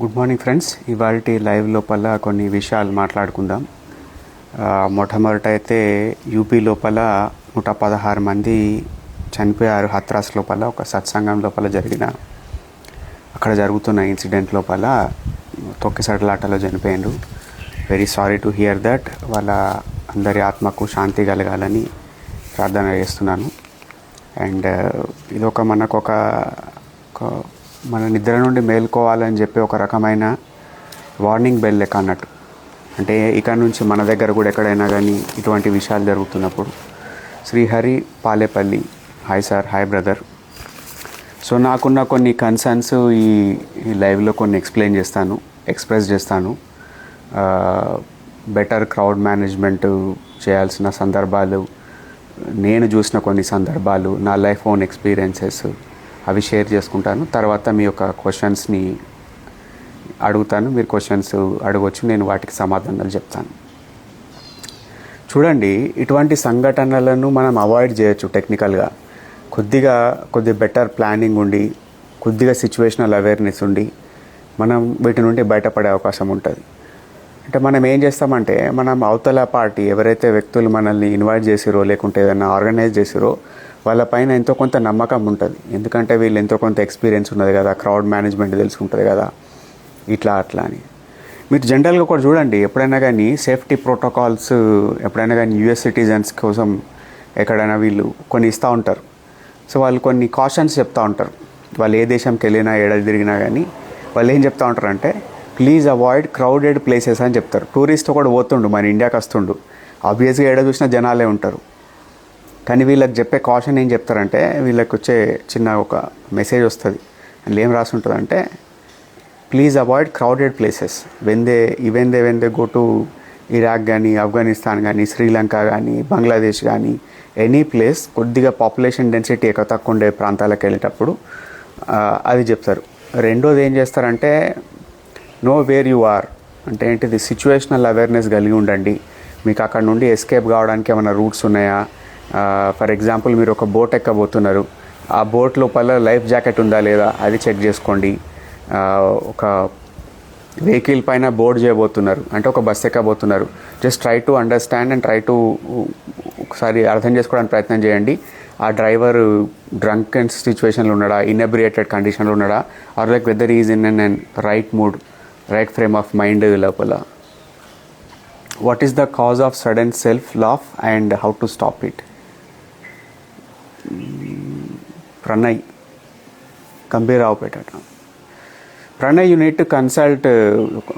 Good morning friends. ఇవాల్టి live లోపల కొన్ని విషయాలు మాట్లాడుకుందాం. మొట్టమొదటైతే యూపీ లోపల 116 మంది చనిపోయారు. హత్రాస్ లోపల ఒక సత్సంగం లోపల అక్కడ జరుగుతున్న ఇన్సిడెంట్ లోపల తొక్కిసలాటలో చనిపోయారు. Very sorry to hear that. వాళ్ళ అందరి ఆత్మకు శాంతి కలగాలని ప్రార్థన చేస్తున్నాను. అండ్ ఇది మన నిద్ర నుండి మేల్కోవాలని చెప్పి ఒక రకమైన వార్నింగ్ బెల్ లెక్క అన్నట్టు. అంటే ఇక్కడ నుంచి మన దగ్గర కూడా ఎక్కడైనా కానీ ఇటువంటి విషయాలు జరుగుతున్నప్పుడు Srihari Palepalli, hi sir, hi brother. So నాకున్న కొన్ని కన్సర్న్స్ ఈ లైవ్లో కొన్ని ఎక్స్ప్రెస్ చేస్తాను. బెటర్ క్రౌడ్ మేనేజ్మెంట్ చేయాల్సిన సందర్భాలు, నేను చూసిన కొన్ని సందర్భాలు, నా లైఫ్ ఓన్ ఎక్స్పీరియన్సెస్ అవి షేర్ చేసుకుంటాను. తర్వాత మీ యొక్క క్వశ్చన్స్ని అడుగుతాను. మీరు క్వశ్చన్స్ అడగవచ్చు, నేను వాటికి సమాధానాలు చెప్తాను. చూడండి, ఇటువంటి సంఘటనలను మనం అవాయిడ్ చేయొచ్చు టెక్నికల్గా. కొద్దిగా బెటర్ ప్లానింగ్ ఉండి, కొద్దిగా సిచ్యువేషనల్ అవేర్నెస్ ఉండి మనం వీటి నుండి బయటపడే అవకాశం ఉంటుంది. అంటే మనం ఏం చేస్తామంటే, మనం అవతల పార్టీ ఎవరైతే వ్యక్తులు మనల్ని ఇన్వైట్ చేసిరో లేకుంటే ఏదైనా ఆర్గనైజ్ చేసిరో వాళ్ళపైన ఎంతో కొంత నమ్మకం ఉంటుంది. ఎందుకంటే వీళ్ళు ఎంతో కొంత ఎక్స్పీరియన్స్ ఉన్నది కదా, క్రౌడ్ మేనేజ్మెంట్ తెలుసుకుంటుంది కదా, ఇట్లా అని. మీరు జనరల్గా కూడా చూడండి, ఎప్పుడైనా కానీ సేఫ్టీ ప్రోటోకాల్స్ ఎప్పుడైనా కానీ యూఎస్ సిటిజన్స్ కోసం ఎక్కడైనా వీళ్ళు కొన్ని ఇస్తూ ఉంటారు. సో వాళ్ళు కొన్ని కాషన్స్ చెప్తూ ఉంటారు. వాళ్ళు ఏ దేశంకి వెళ్ళినా ఏడాది తిరిగినా కానీ వాళ్ళు ఏం చెప్తూ ఉంటారంటే, ప్లీజ్ అవాయిడ్ క్రౌడెడ్ ప్లేసెస్ అని చెప్తారు. టూరిస్ట్ కూడా పోతుండు, మన ఇండియాకి వస్తుండు, ఆబ్వియస్గా ఏడ చూసినా జనాలే ఉంటారు. కానీ వీళ్ళకి చెప్పే కాషన్ ఏం చెప్తారంటే, వీళ్ళకి వచ్చే చిన్న ఒక మెసేజ్ వస్తుంది. అందులో ఏం రాసి ఉంటుందంటే, please avoid crowded places when they go to Iraq కానీ, ఆఫ్ఘనిస్తాన్ కానీ, శ్రీలంక కానీ, బంగ్లాదేశ్ కానీ, ఎనీ ప్లేస్ కొద్దిగా పాపులేషన్ డెన్సిటీ ఎక్కువ తక్కువ ఉండే ప్రాంతాలకు వెళ్ళేటప్పుడు అది చెప్తారు. రెండోది ఏం చేస్తారంటే, నో వేర్ యు ఆర్ అంటే ఏంటిది, సిచ్యువేషనల్ అవేర్నెస్ కలిగి ఉండండి. మీకు అక్కడ నుండి ఎస్కేప్ కావడానికి ఏమైనా రూట్స్ ఉన్నాయా? ఫర్ ఎగ్జాంపుల్, మీరు ఒక బోట్ ఎక్కబోతున్నారు, ఆ బోట్ లోపల లైఫ్ జాకెట్ ఉందా లేదా అది చెక్ చేసుకోండి. ఒక వెహికల్ పైన బోర్డ్ చేయబోతున్నారు అంటే ఒక బస్ ఎక్కబోతున్నారు, just try to understand and try to ఒకసారి అర్థం చేసుకోవడానికి ప్రయత్నం చేయండి. ఆ డ్రైవర్ డ్రంక్ అండ్ సిచ్యువేషన్లో ఉన్నాడా, ఇన్ఎబ్రియేటెడ్ కండిషన్లో ఉన్నాడా, or like whether is in and right mood, right frame of mind లోపల. What is the cause of sudden self laugh and how to stop it? Pranay, Gambhirraupet. Pranay, you need to consult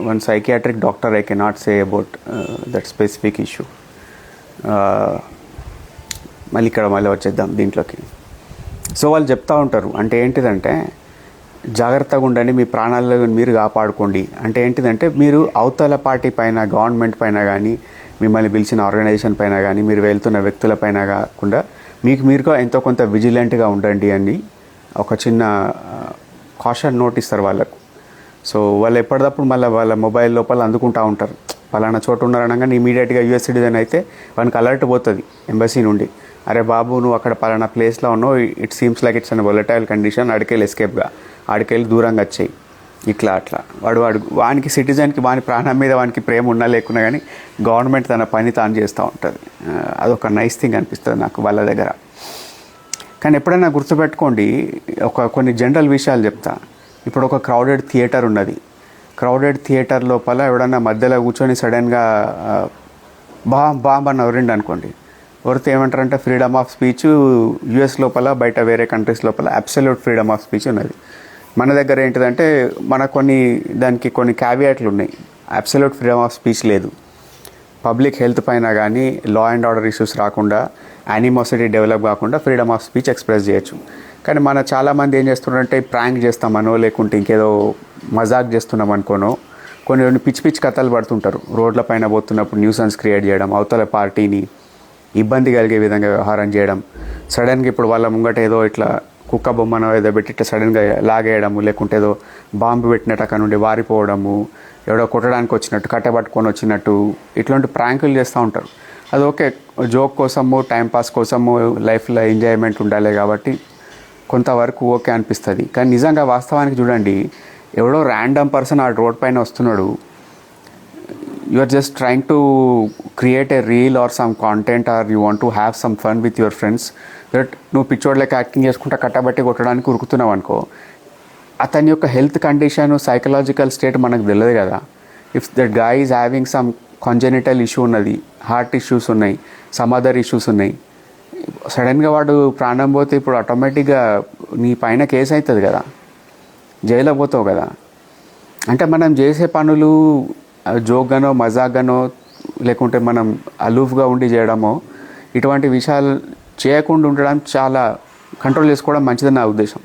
one psychiatric doctor. I cannot say about that specific issue. మళ్ళీ వచ్చేద్దాం దీంట్లోకి. So వాళ్ళు చెప్తూ ఉంటారు, అంటే ఏంటిదంటే, జాగ్రత్తగా ఉండండి, మీ ప్రాణాలను మీరు కాపాడుకోండి. అంటే ఏంటిదంటే, మీరు అవతల పార్టీ పైన, గవర్నమెంట్ పైన కానీ, మిమ్మల్ని పిలిచిన ఆర్గనైజేషన్ పైన కానీ, మీరు వెళ్తున్న వ్యక్తుల పైన కాకుండా మీరుగా ఎంతో కొంత విజిలెంట్గా ఉండండి అని ఒక చిన్న కాషన్ నోట్ ఇస్తారు వాళ్ళకు. సో వాళ్ళు ఎప్పటికప్పుడు మళ్ళీ వాళ్ళ మొబైల్ లోపల అందుకుంటూ ఉంటారు, పలానా చోటు ఉన్నారనగానే ఇమీడియట్గా యూఎస్ సిటిజన్ అయితే వానికి అలర్ట్ పోతుంది ఎంబసీ నుండి, అరే బాబు నువ్వు అక్కడ పలానా ప్లేస్లో ఉన్నావు, it seems like it's an volatile condition, ఆడికెళ్ళి ఎస్కేప్గా, ఆడికెళ్ళి దూరంగా వచ్చాయి, ఇట్లా వానికి సిటిజన్కి వాని ప్రాణం మీద వానికి ప్రేమ ఉన్నా లేకున్నా కానీ గవర్నమెంట్ తన పని తాను చేస్తూ ఉంటుంది. అదొక నైస్ థింగ్ అనిపిస్తుంది నాకు వాళ్ళ దగ్గర. కానీ ఎప్పుడైనా గుర్తుపెట్టుకోండి, కొన్ని జనరల్ విషయాలు చెప్తా. ఇప్పుడు ఒక క్రౌడెడ్ థియేటర్ ఉన్నది. క్రౌడెడ్ థియేటర్ లోపల ఎవడన్నా మధ్యలో కూర్చొని సడన్గా బాంబ్ అని ఎవరిండి అనుకోండి, ఎవరితో ఏమంటారంటే ఫ్రీడమ్ ఆఫ్ స్పీచ్ యూఎస్ లోపల, బయట వేరే కంట్రీస్ లోపల అబ్సల్యూట్ ఫ్రీడమ్ ఆఫ్ స్పీచ్ ఉన్నది. మన దగ్గర ఏంటిదంటే దానికి కొన్ని క్యావియాట్లు ఉన్నాయి. అబ్సల్యూట్ ఫ్రీడమ్ ఆఫ్ స్పీచ్ లేదు. పబ్లిక్ హెల్త్ పైన కానీ, లా అండ్ ఆర్డర్ ఇష్యూస్ రాకుండా, యానిమోసిటీ డెవలప్ కాకుండా ఫ్రీడమ్ ఆఫ్ స్పీచ్ ఎక్స్ప్రెస్ చేయొచ్చు. కానీ చాలామంది ఏం చేస్తున్నారంటే, ప్రాంక్ చేస్తామనో లేకుంటే ఇంకేదో మజాక్ చేస్తున్నాం అనుకోనో కొన్ని పిచ్చి కథలు పడుతుంటారు. రోడ్ల పైన పోతున్నప్పుడు న్యూసెన్స్ క్రియేట్ చేయడం, అవతల పార్టీని ఇబ్బంది కలిగే విధంగా వ్యవహారం చేయడం, సడన్గా ఇప్పుడు వాళ్ళ ముంగట ఏదో ఇట్లా కుక్క బొమ్మను ఏదో పెట్టి ఇట్లా సడన్గా లాగేయడము, లేకుంటే ఏదో బాంబు పెట్టినట్టు అక్కడ నుండి వారిపోవడము, ఎవడో కొట్టడానికి వచ్చినట్టు, కట్టబట్టుకొని వచ్చినట్టు, ఇట్లాంటి ప్రాంకులు చేస్తూ ఉంటారు. అది ఓకే, జోక్ కోసము, టైంపాస్ కోసము, లైఫ్లో ఎంజాయ్మెంట్ ఉండాలి కాబట్టి కొంతవరకు ఓకే అనిపిస్తుంది. కానీ నిజంగా వాస్తవానికి చూడండి, ఎవడో ర్యాండమ్ పర్సన్ ఆ రోడ్ పైన వస్తున్నాడు, you are just trying to create a reel or some content or you want to have some fun with your friends, that నువ్వు పిచ్చోడ్లకి యాక్టింగ్ చేసుకుంటా కట్టబట్టి కొట్టడానికి ఉరుకుతున్నావు అనుకో, అతని యొక్క హెల్త్ కండిషన్ సైకలాజికల్ స్టేట్ మనకు తెలియదు కదా. If that guy is having some congenital issue ఉన్నది, హార్ట్ ఇష్యూస్ ఉన్నాయి, సమ్ అదర్ ఇష్యూస్ ఉన్నాయి, సడన్గా వాడు ప్రాణం పోతే ఇప్పుడు ఆటోమేటిక్గా నీ పైన కేసు అవుతుంది కదా, జైల్లో పోతావు కదా. అంటే మనం చేసే పనులు జోక్గానో మజాక్గానో లేకుంటే మనం అలూఫ్గా ఉండి చేయడమో ఇటువంటి విషయాలు చేయకుండా ఉండడం చాలా కంట్రోల్ చేసుకోవడం మంచిదని నా ఉద్దేశం.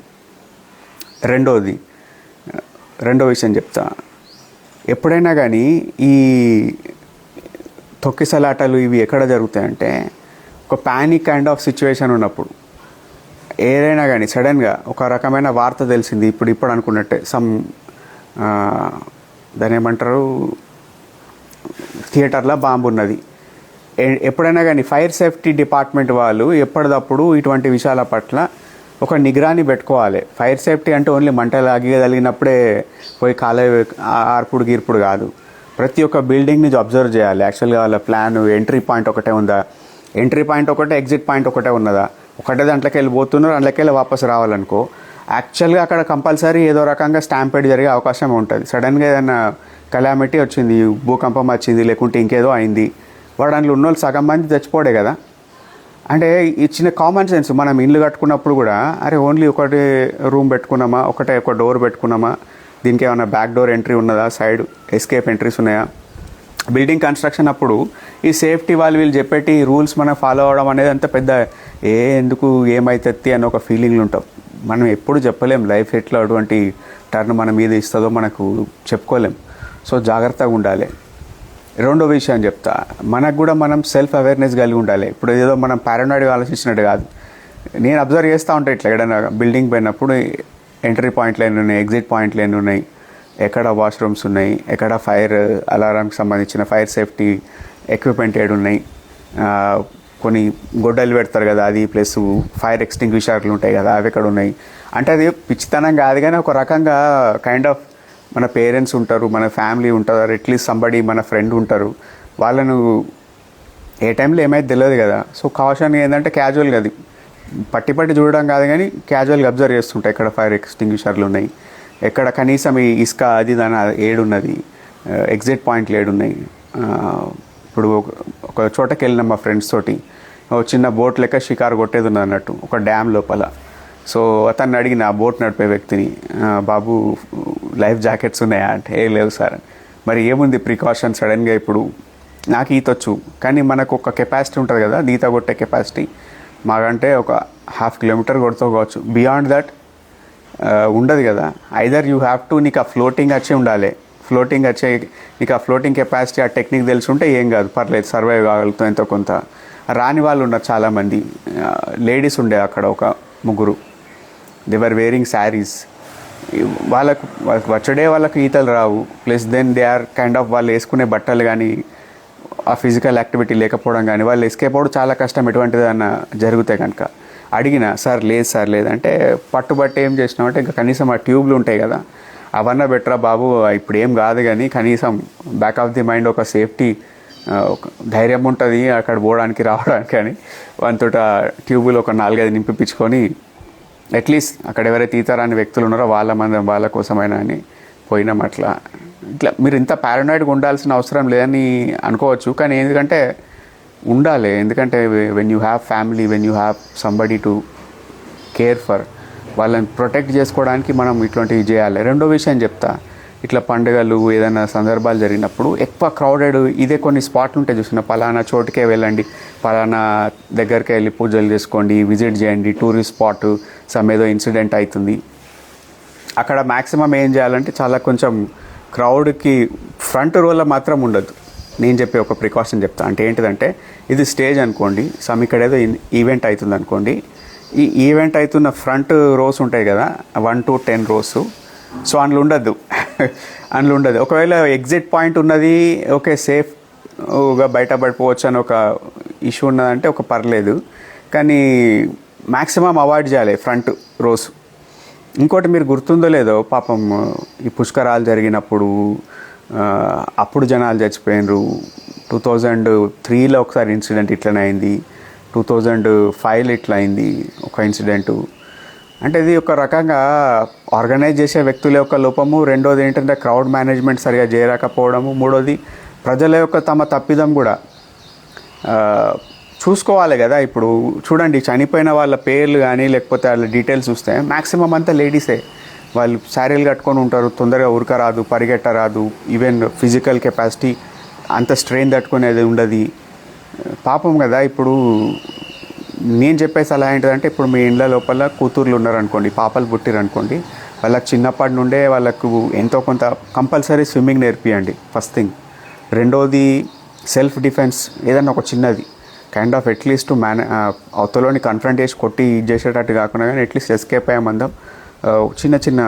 రెండో విషయం చెప్తా, ఎప్పుడైనా కానీ ఈ తొక్కిసలాటలు ఇవి ఎక్కడ జరుగుతాయంటే ఒక ప్యానిక్ కైండ్ ఆఫ్ సిచ్యువేషన్ ఉన్నప్పుడు, ఏదైనా కానీ సడన్గా ఒక రకమైన వార్త తెలిసింది, ఇప్పుడు అనుకున్నట్టే సమ్ దాని ఏమంటారు థియేటర్లో బాంబు ఉన్నది. ఎప్పుడైనా కానీ ఫైర్ సేఫ్టీ డిపార్ట్మెంట్ వాళ్ళు ఎప్పటికప్పుడు ఇటువంటి విషయాల పట్ల ఒక నిగరాని పెట్టుకోవాలి. ఫైర్ సేఫ్టీ అంటే ఓన్లీ మంటలు తగిలినప్పుడే పోయి ఆర్పుడు గీర్పుడు కాదు, ప్రతి ఒక్క బిల్డింగ్ని అబ్జర్వ్ చేయాలి. యాక్చువల్గా వాళ్ళ ప్లాన్ ఎంట్రీ పాయింట్ ఒకటే ఉందా, ఎంట్రీ పాయింట్ ఒకటే ఎగ్జిట్ పాయింట్ ఒకటే ఉన్నదా, ఒకటే దాంట్లోకి వెళ్ళిపోతున్నారు, అందులోకి వెళ్ళి వాపసు రావాలనుకో యాక్చువల్గా అక్కడ కంపల్సరీ ఏదో రకంగా స్టాంపేడ్ జరిగే అవకాశం ఉంటుంది. సడన్గా ఏదైనా కలామిటీ వచ్చింది, భూకంపం వచ్చింది, లేకుంటే ఇంకేదో అయింది, వాడు అందులో ఉన్నోళ్ళు సగం మంది చచ్చిపోడే కదా. అంటే ఇచ్చిన కామన్ సెన్స్, మనం ఇల్లు కట్టుకున్నప్పుడు కూడా అరే ఓన్లీ ఒకటి రూమ్ పెట్టుకున్నామా, ఒక డోర్ పెట్టుకున్నామా, దీనికి ఏమైనా బ్యాక్ డోర్ ఎంట్రీ ఉన్నదా, సైడ్ ఎస్కేప్ ఎంట్రీస్ ఉన్నాయా. బిల్డింగ్ కన్స్ట్రక్షన్ అప్పుడు ఈ సేఫ్టీ వీళ్ళు చెప్పేటి రూల్స్ మనం ఫాలో అవ్వడం అనేది అంత పెద్ద ఎందుకు ఏమైతుంది అని ఒక ఫీలింగ్లు ఉంటాం. మనం ఎప్పుడు చెప్పలేం లైఫ్ ఎట్లా అటువంటి టర్న్ మన మీద ఇస్తుందో మనకు చెప్పుకోలేం. సో జాగ్రత్తగా ఉండాలి. రెండో విషయం చెప్తా, మనకు కూడా మనం సెల్ఫ్ అవేర్నెస్ కలిగి ఉండాలి. ఇప్పుడు ఏదో మనం పారానాయిడ్గా ఆలోచించినట్టు కాదు. నేను అబ్జర్వ్ చేస్తూ ఉంటాను ఇట్లా ఎక్కడైనా బిల్డింగ్ పోయినప్పుడు ఎంట్రీ పాయింట్లు ఎన్ని ఉన్నాయి, ఎగ్జిట్ పాయింట్లు ఎన్ని ఉన్నాయి, ఎక్కడ వాష్రూమ్స్ ఉన్నాయి, ఎక్కడ ఫైర్ అలారంకి సంబంధించిన ఫైర్ సేఫ్టీ ఎక్విప్మెంట్ ఏడు ఉన్నాయి, కొన్ని గొడ్డలు పెడతారు కదా అది, ప్లస్ ఫైర్ ఎక్స్టింగ్విషర్లు ఉంటాయి కదా అవి ఎక్కడ ఉన్నాయి. అంటే అది పిచ్చితనం కాదు, కానీ ఒక రకంగా కైండ్ ఆఫ్ మన పేరెంట్స్ ఉంటారు, మన ఫ్యామిలీ ఉంటారు, అట్లీస్ట్ సంబడి మన ఫ్రెండ్ ఉంటారు, వాళ్ళను ఏ టైంలో ఏమైతే తెలియదు కదా. సో కాషన్ ఏంటంటే క్యాజువల్గా అది పట్టి చూడడం కాదు, కానీ క్యాజువల్గా అబ్జర్వ్ చేస్తుంటాయి ఎక్కడ ఫైర్ ఎక్స్టింగ్విషర్లు ఉన్నాయి, ఎక్కడ కనీసం ఈ ఇసుక అది దాని ఏడున్నది, ఎగ్జిట్ పాయింట్లు ఏడున్నాయి. ఇప్పుడు ఒక చోటకి వెళ్ళినాం మా ఫ్రెండ్స్ తోటి, చిన్న బోట్ లెక్క షికారు కొట్టేది ఉన్నది అన్నట్టు ఒక డ్యామ్ లోపల. సో అతన్ని అడిగిన ఆ బోట్ నడిపే వ్యక్తిని, బాబు లైఫ్ జాకెట్స్ ఉన్నాయా అంటే ఏ లేవు సార్. మరి ఏముంది ప్రికాషన్, సడన్గా ఇప్పుడు నాకు ఈతొచ్చు కానీ మనకు ఒక కెపాసిటీ ఉంటుంది కదా ఈత కొట్టే కెపాసిటీ, మాకంటే ఒక 1/2 కిలోమీటర్ కొడుకోవచ్చు, బియాండ్ దట్ ఉండదు కదా. ఐదర్ యూ హ్యావ్ టు నీకు ఆ ఫ్లోటింగ్ వచ్చి ఉండాలి, ఫ్లోటింగ్ వచ్చే నీకు ఆ ఫ్లోటింగ్ కెపాసిటీ ఆ టెక్నిక్ తెలిసి ఉంటే ఏం కాదు, పర్లేదు సర్వైవ్ కాగలుగుతాం ఎంతో కొంత. రాని వాళ్ళు ఉన్నారు చాలామంది, లేడీస్ ఉండే అక్కడ ఒక 3, దే వర్ వేరింగ్ శారీస్. వాళ్ళకు వచ్చడే వాళ్ళకి ఈతలు రావు, plus then they are kind of వాళ్ళు వేసుకునే బట్టలు కానీ ఆ ఫిజికల్ యాక్టివిటీ లేకపోవడం కానీ వాళ్ళు ఎస్కేప్ అవ్వడం చాలా కష్టం ఎటువంటిదన్నా జరిగితే కనుక. అడిగిన సార్ లేదు అంటే పట్టుబట్టి ఏం చేసినామంటే ఇంకా కనీసం ఆ ట్యూబ్లు ఉంటాయి కదా అవన్నా బెటరా బాబు, ఇప్పుడు ఏం కాదు కానీ కనీసం బ్యాక్ ఆఫ్ ది మైండ్ ఒక సేఫ్టీ ఒక ధైర్యం ఉంటుంది అక్కడ పోవడానికి రావడానికి అని వంతట ట్యూబులు ఒక 4-5 నింపిపించుకొని అట్లీస్ట్ అక్కడ ఎవరైతే ఈతరాని వ్యక్తులు ఉన్నారో వాళ్ళ కోసమైనా అని పోయినాం. అట్లా ఇట్లా మీరు ఇంత పారానాయిడ్గా ఉండాల్సిన అవసరం లేదని అనుకోవచ్చు, కానీ ఎందుకంటే ఉండాలి. ఎందుకంటే when you have family, when you have somebody to care for, వాళ్ళని ప్రొటెక్ట్ చేసుకోవడానికి మనం ఇట్లాంటివి చేయాలి. రెండో విషయం చెప్తా, ఇట్లా పండుగలు ఏదైనా సందర్భాలు జరిగినప్పుడు ఎక్కువ క్రౌడెడ్ ఇదే కొన్ని స్పాట్లు ఉంటాయి చూసిన, పలానా చోటుకే వెళ్ళండి, పలానా దగ్గరికి వెళ్ళి పూజలు చేసుకోండి, విజిట్ చేయండి, టూరిస్ట్ స్పాట్, ఏదో ఇన్సిడెంట్ అవుతుంది అక్కడ మ్యాక్సిమం ఏం చేయాలంటే చాలా కొంచెం క్రౌడ్కి ఫ్రంట్ రోలో మాత్రం ఉండదు. నేను చెప్పే ఒక ప్రికాషన్ చెప్తా, అంటే ఏంటిదంటే ఇది స్టేజ్ అనుకోండి, ఇక్కడ ఏదో ఈవెంట్ అవుతుంది అనుకోండి, ఈ ఈవెంట్ అవుతున్న ఫ్రంట్ రోస్ ఉంటాయి కదా 1 to 10 rows, సో అందులో ఉండదు. ఒకవేళ ఎగ్జిట్ పాయింట్ ఉన్నది ఓకే సేఫ్గా బయటపడిపోవచ్చు అని ఒక ఇష్యూ ఉన్నదంటే ఒక పర్లేదు, కానీ మ్యాక్సిమం అవాయిడ్ చేయాలి ఫ్రంట్ రోస్. ఇంకోటి మీరు గుర్తుందో లేదో పాపం ఈ పుష్కరాలు జరిగినప్పుడు అప్పుడు జనాలు చచ్చిపోయినరు. 2003లో ఒకసారి ఇన్సిడెంట్ ఇట్లనే అయింది, 2005లో ఇట్లా అయింది ఒక ఇన్సిడెంటు. అంటే ఇది ఒక రకంగా ఆర్గనైజ్ చేసే వ్యక్తుల యొక్క లోపము, రెండోది ఏంటంటే క్రౌడ్ మేనేజ్మెంట్ సరిగా చేయలేకపోవడము, మూడోది ప్రజల యొక్క తమ తప్పిదం కూడా చూసుకోవాలి కదా. ఇప్పుడు చూడండి, చనిపోయిన వాళ్ళ పేర్లు కానీ లేకపోతే వాళ్ళ డీటెయిల్స్ చూస్తే మ్యాక్సిమం అంతా లేడీసే. వాళ్ళు శారీలు కట్టుకొని ఉంటారు, తొందరగా ఉరకరాదు, పరిగెట్టరాదు, ఈవెన్ ఫిజికల్ కెపాసిటీ అంత స్ట్రెయిన్ తట్టుకునేది ఉండదు. పాపం కదా. ఇప్పుడు నేను చెప్పే సలహా ఏంటంటే, ఇప్పుడు మీ ఇండ్ల లోపల కూతుర్లు ఉన్నారనుకోండి, పాపలు పుట్టిరనుకోండి, వాళ్ళకి చిన్నప్పటి నుండే వాళ్ళకు ఎంతో కొంత కంపల్సరీ స్విమ్మింగ్ నేర్పియండి ఫస్ట్ థింగ్. రెండోది సెల్ఫ్ డిఫెన్స్, ఏదన్నా ఒక చిన్నది కైండ్ ఆఫ్ అట్లీస్ట్ అవతలోని కన్ఫ్రంట్ చేసి కొట్టి ఇది చేసేటట్టు కాకుండా కానీ అట్లీస్ట్ ఎస్కేప్ అయ్యమందాం, చిన్న చిన్న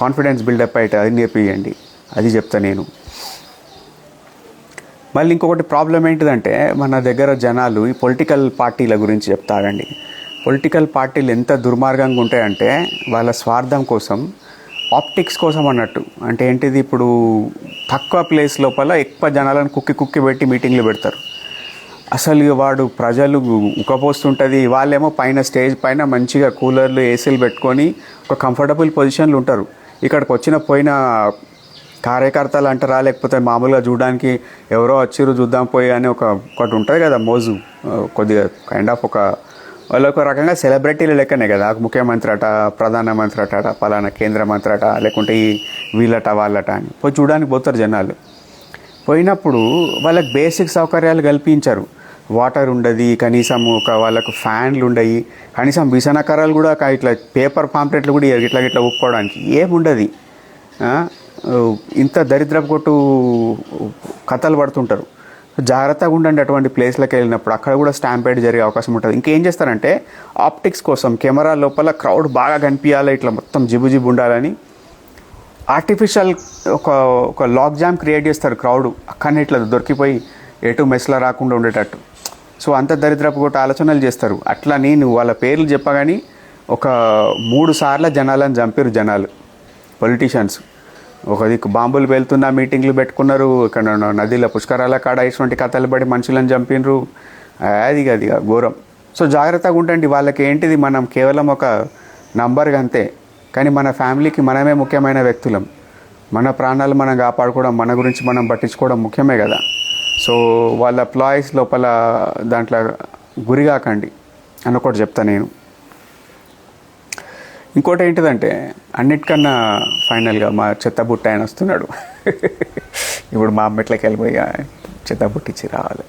కాన్ఫిడెన్స్ బిల్డప్ అయితే అది నేర్పియండి. అది చెప్తా నేను. మళ్ళీ ఇంకొకటి ప్రాబ్లం ఏంటిదంటే, మన దగ్గర జనాలు ఈ పొలిటికల్ పార్టీల గురించి చెప్తారండి. పొలిటికల్ పార్టీలు ఎంత దుర్మార్గంగా ఉంటాయంటే, వాళ్ళ స్వార్థం కోసం, ఆప్టిక్స్ కోసం అన్నట్టు. అంటే ఏంటిది, ఇప్పుడు తక్కువ ప్లేస్ లోపల ఎక్కువ జనాలను కుక్కి పెట్టి మీటింగ్లు పెడతారు. అసలు వాడు ప్రజలు ఉక్కపోస్తుంటుంది, వాళ్ళేమో పైన స్టేజ్ పైన మంచిగా కూలర్లు ఏసీలు పెట్టుకొని ఒక కంఫర్టబుల్ పొజిషన్లు ఉంటారు. ఇక్కడికి పోయిన కార్యకర్తలు అంటారా, లేకపోతే మామూలుగా చూడడానికి ఎవరో వచ్చిర్రు చూద్దాం పోయి అని ఒకటి ఉంటుంది కదా మోజు, కొద్దిగా కైండ్ ఆఫ్ వాళ్ళు ఒక రకంగా సెలబ్రిటీలు లెక్కనే కదా. ముఖ్యమంత్రి అట, ప్రధానమంత్రి అట, పలానా కేంద్ర మంత్రి అట, లేకుంటే ఈ వీళ్ళట వాళ్ళట అని పోయి చూడడానికి పోతారు జనాలు. పోయినప్పుడు వాళ్ళకి బేసిక్ సౌకర్యాలు కల్పించారు. వాటర్ ఉండదు, కనీసం వాళ్ళకు ఫ్యాన్లు ఉండయి, కనీసం విసనకరాలు కూడా ఇట్లా పేపర్ పాంప్లెట్లు కూడా ఇట్లా ఊపుకోవడానికి ఏముండదు. ఇంత దరిద్రపు కొట్టు కథలు పడుతుంటారు. జాగ్రత్తగా ఉండండి అటువంటి ప్లేస్లకు వెళ్ళినప్పుడు. అక్కడ కూడా స్టాంపేడ్ జరిగే అవకాశం ఉంటుంది. ఇంకేం చేస్తారంటే, ఆప్టిక్స్ కోసం కెమెరా లోపల క్రౌడ్ బాగా కనిపించాలి, ఇట్లా మొత్తం జిబు ఉండాలని ఆర్టిఫిషియల్ ఒక లాక్ జామ్ క్రియేట్ చేస్తారు. క్రౌడ్ అక్కడనే ఇట్లా దొరికిపోయి ఎటు మెస్లో రాకుండా ఉండేటట్టు. సో అంత దరిద్రపు కొట్టు ఆలోచనలు చేస్తారు. అట్లా నేను వాళ్ళ పేర్లు చెప్పగాని ఒక 3 సార్లు జనాలను చంపారు పొలిటీషియన్స్. ఒక దిక్కు బాంబులు వెళ్తున్న మీటింగ్లు పెట్టుకున్నారు, ఇక్కడ నదిలో పుష్కరాల కాడ ఇటువంటి కథలు పడి మనుషులను చంపినరు. అది ఘోరం. సో జాగ్రత్తగా ఉండండి. వాళ్ళకి ఏంటిది, మనం కేవలం ఒక నంబర్గా అంతే, కానీ మన ఫ్యామిలీకి మనమే ముఖ్యమైన వ్యక్తులం. మన ప్రాణాలు మనం కాపాడుకోవడం, మన గురించి మనం పట్టించుకోవడం ముఖ్యమే కదా. సో వాళ్ళ ఎంప్లాయీస్ లోపల దాంట్లో గురిగాకండి అని ఒకటి చెప్తా నేను. ఇంకోటి ఏంటిదంటే, అన్నిటికన్నా ఫైనల్గా మా చెత్తబుట్ట ఆయన వస్తున్నాడు. ఇప్పుడు మా అమ్మట్లకి వెళ్ళిపోయి చెత్తబుట్టిచ్చి రావాలి.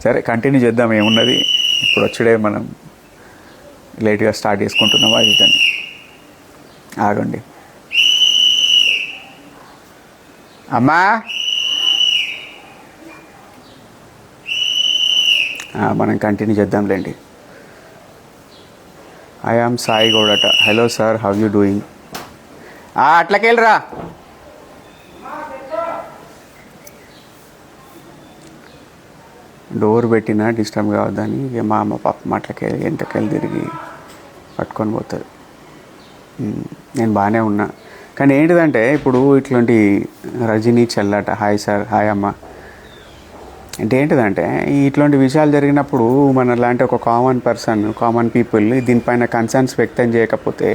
సరే, కంటిన్యూ చేద్దాం. ఏమున్నది, ఇప్పుడు వచ్చే మనం లేట్గా స్టార్ట్ చేసుకుంటున్నాం. అది దాన్ని ఆగండి. అమ్మా, మనం కంటిన్యూ చేద్దాంలేండి. ఐ ఆమ్ సాయి గౌడట. Hello sir, how you doing? అట్లకెళ్ళరా. డోర్ పెట్టినా డిస్టర్బ్ కావద్దని ఇక మా అమ్మ పాప అట్లకెళ్ళి ఎంతకెళ్ళి తిరిగి పట్టుకొని పోతుంది. నేను బాగానే ఉన్నా. కానీ ఏంటిదంటే, ఇప్పుడు ఇట్లాంటి రజనీ చెల్లట, హాయ్ సార్, హాయ్ అమ్మ, అంటే ఏంటిదంటే, ఇట్లాంటి విషయాలు జరిగినప్పుడు మన లాంటి ఒక కామన్ పీపుల్ దీనిపైన కన్సర్న్స్ వ్యక్తం చేయకపోతే,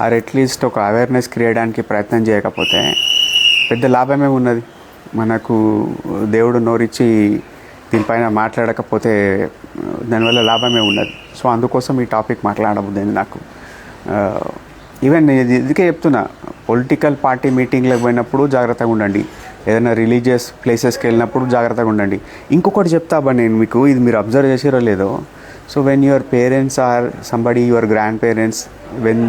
ఆర్ అట్లీస్ట్ ఒక అవేర్నెస్ క్రియేయడానికి ప్రయత్నం చేయకపోతే పెద్ద లాభమే ఉన్నది. మనకు దేవుడు నోరిచ్చి దీనిపైన మాట్లాడకపోతే దానివల్ల లాభమే ఉన్నది. సో అందుకోసం ఈ టాపిక్ మాట్లాడబోద్ది నాకు. ఈవెన్ నేను ఇదికే చెప్తున్నా, పొలిటికల్ పార్టీ మీటింగ్లకు పోయినప్పుడు జాగ్రత్తగా ఉండండి, ఏదైనా రిలీజియస్ ప్లేసెస్కి వెళ్ళినప్పుడు జాగ్రత్తగా ఉండండి. ఇంకొకటి చెప్తాబా నేను మీకు, ఇది మీరు అబ్జర్వ్ చేసారో లేదో. So when your parents are somebody, your grandparents, when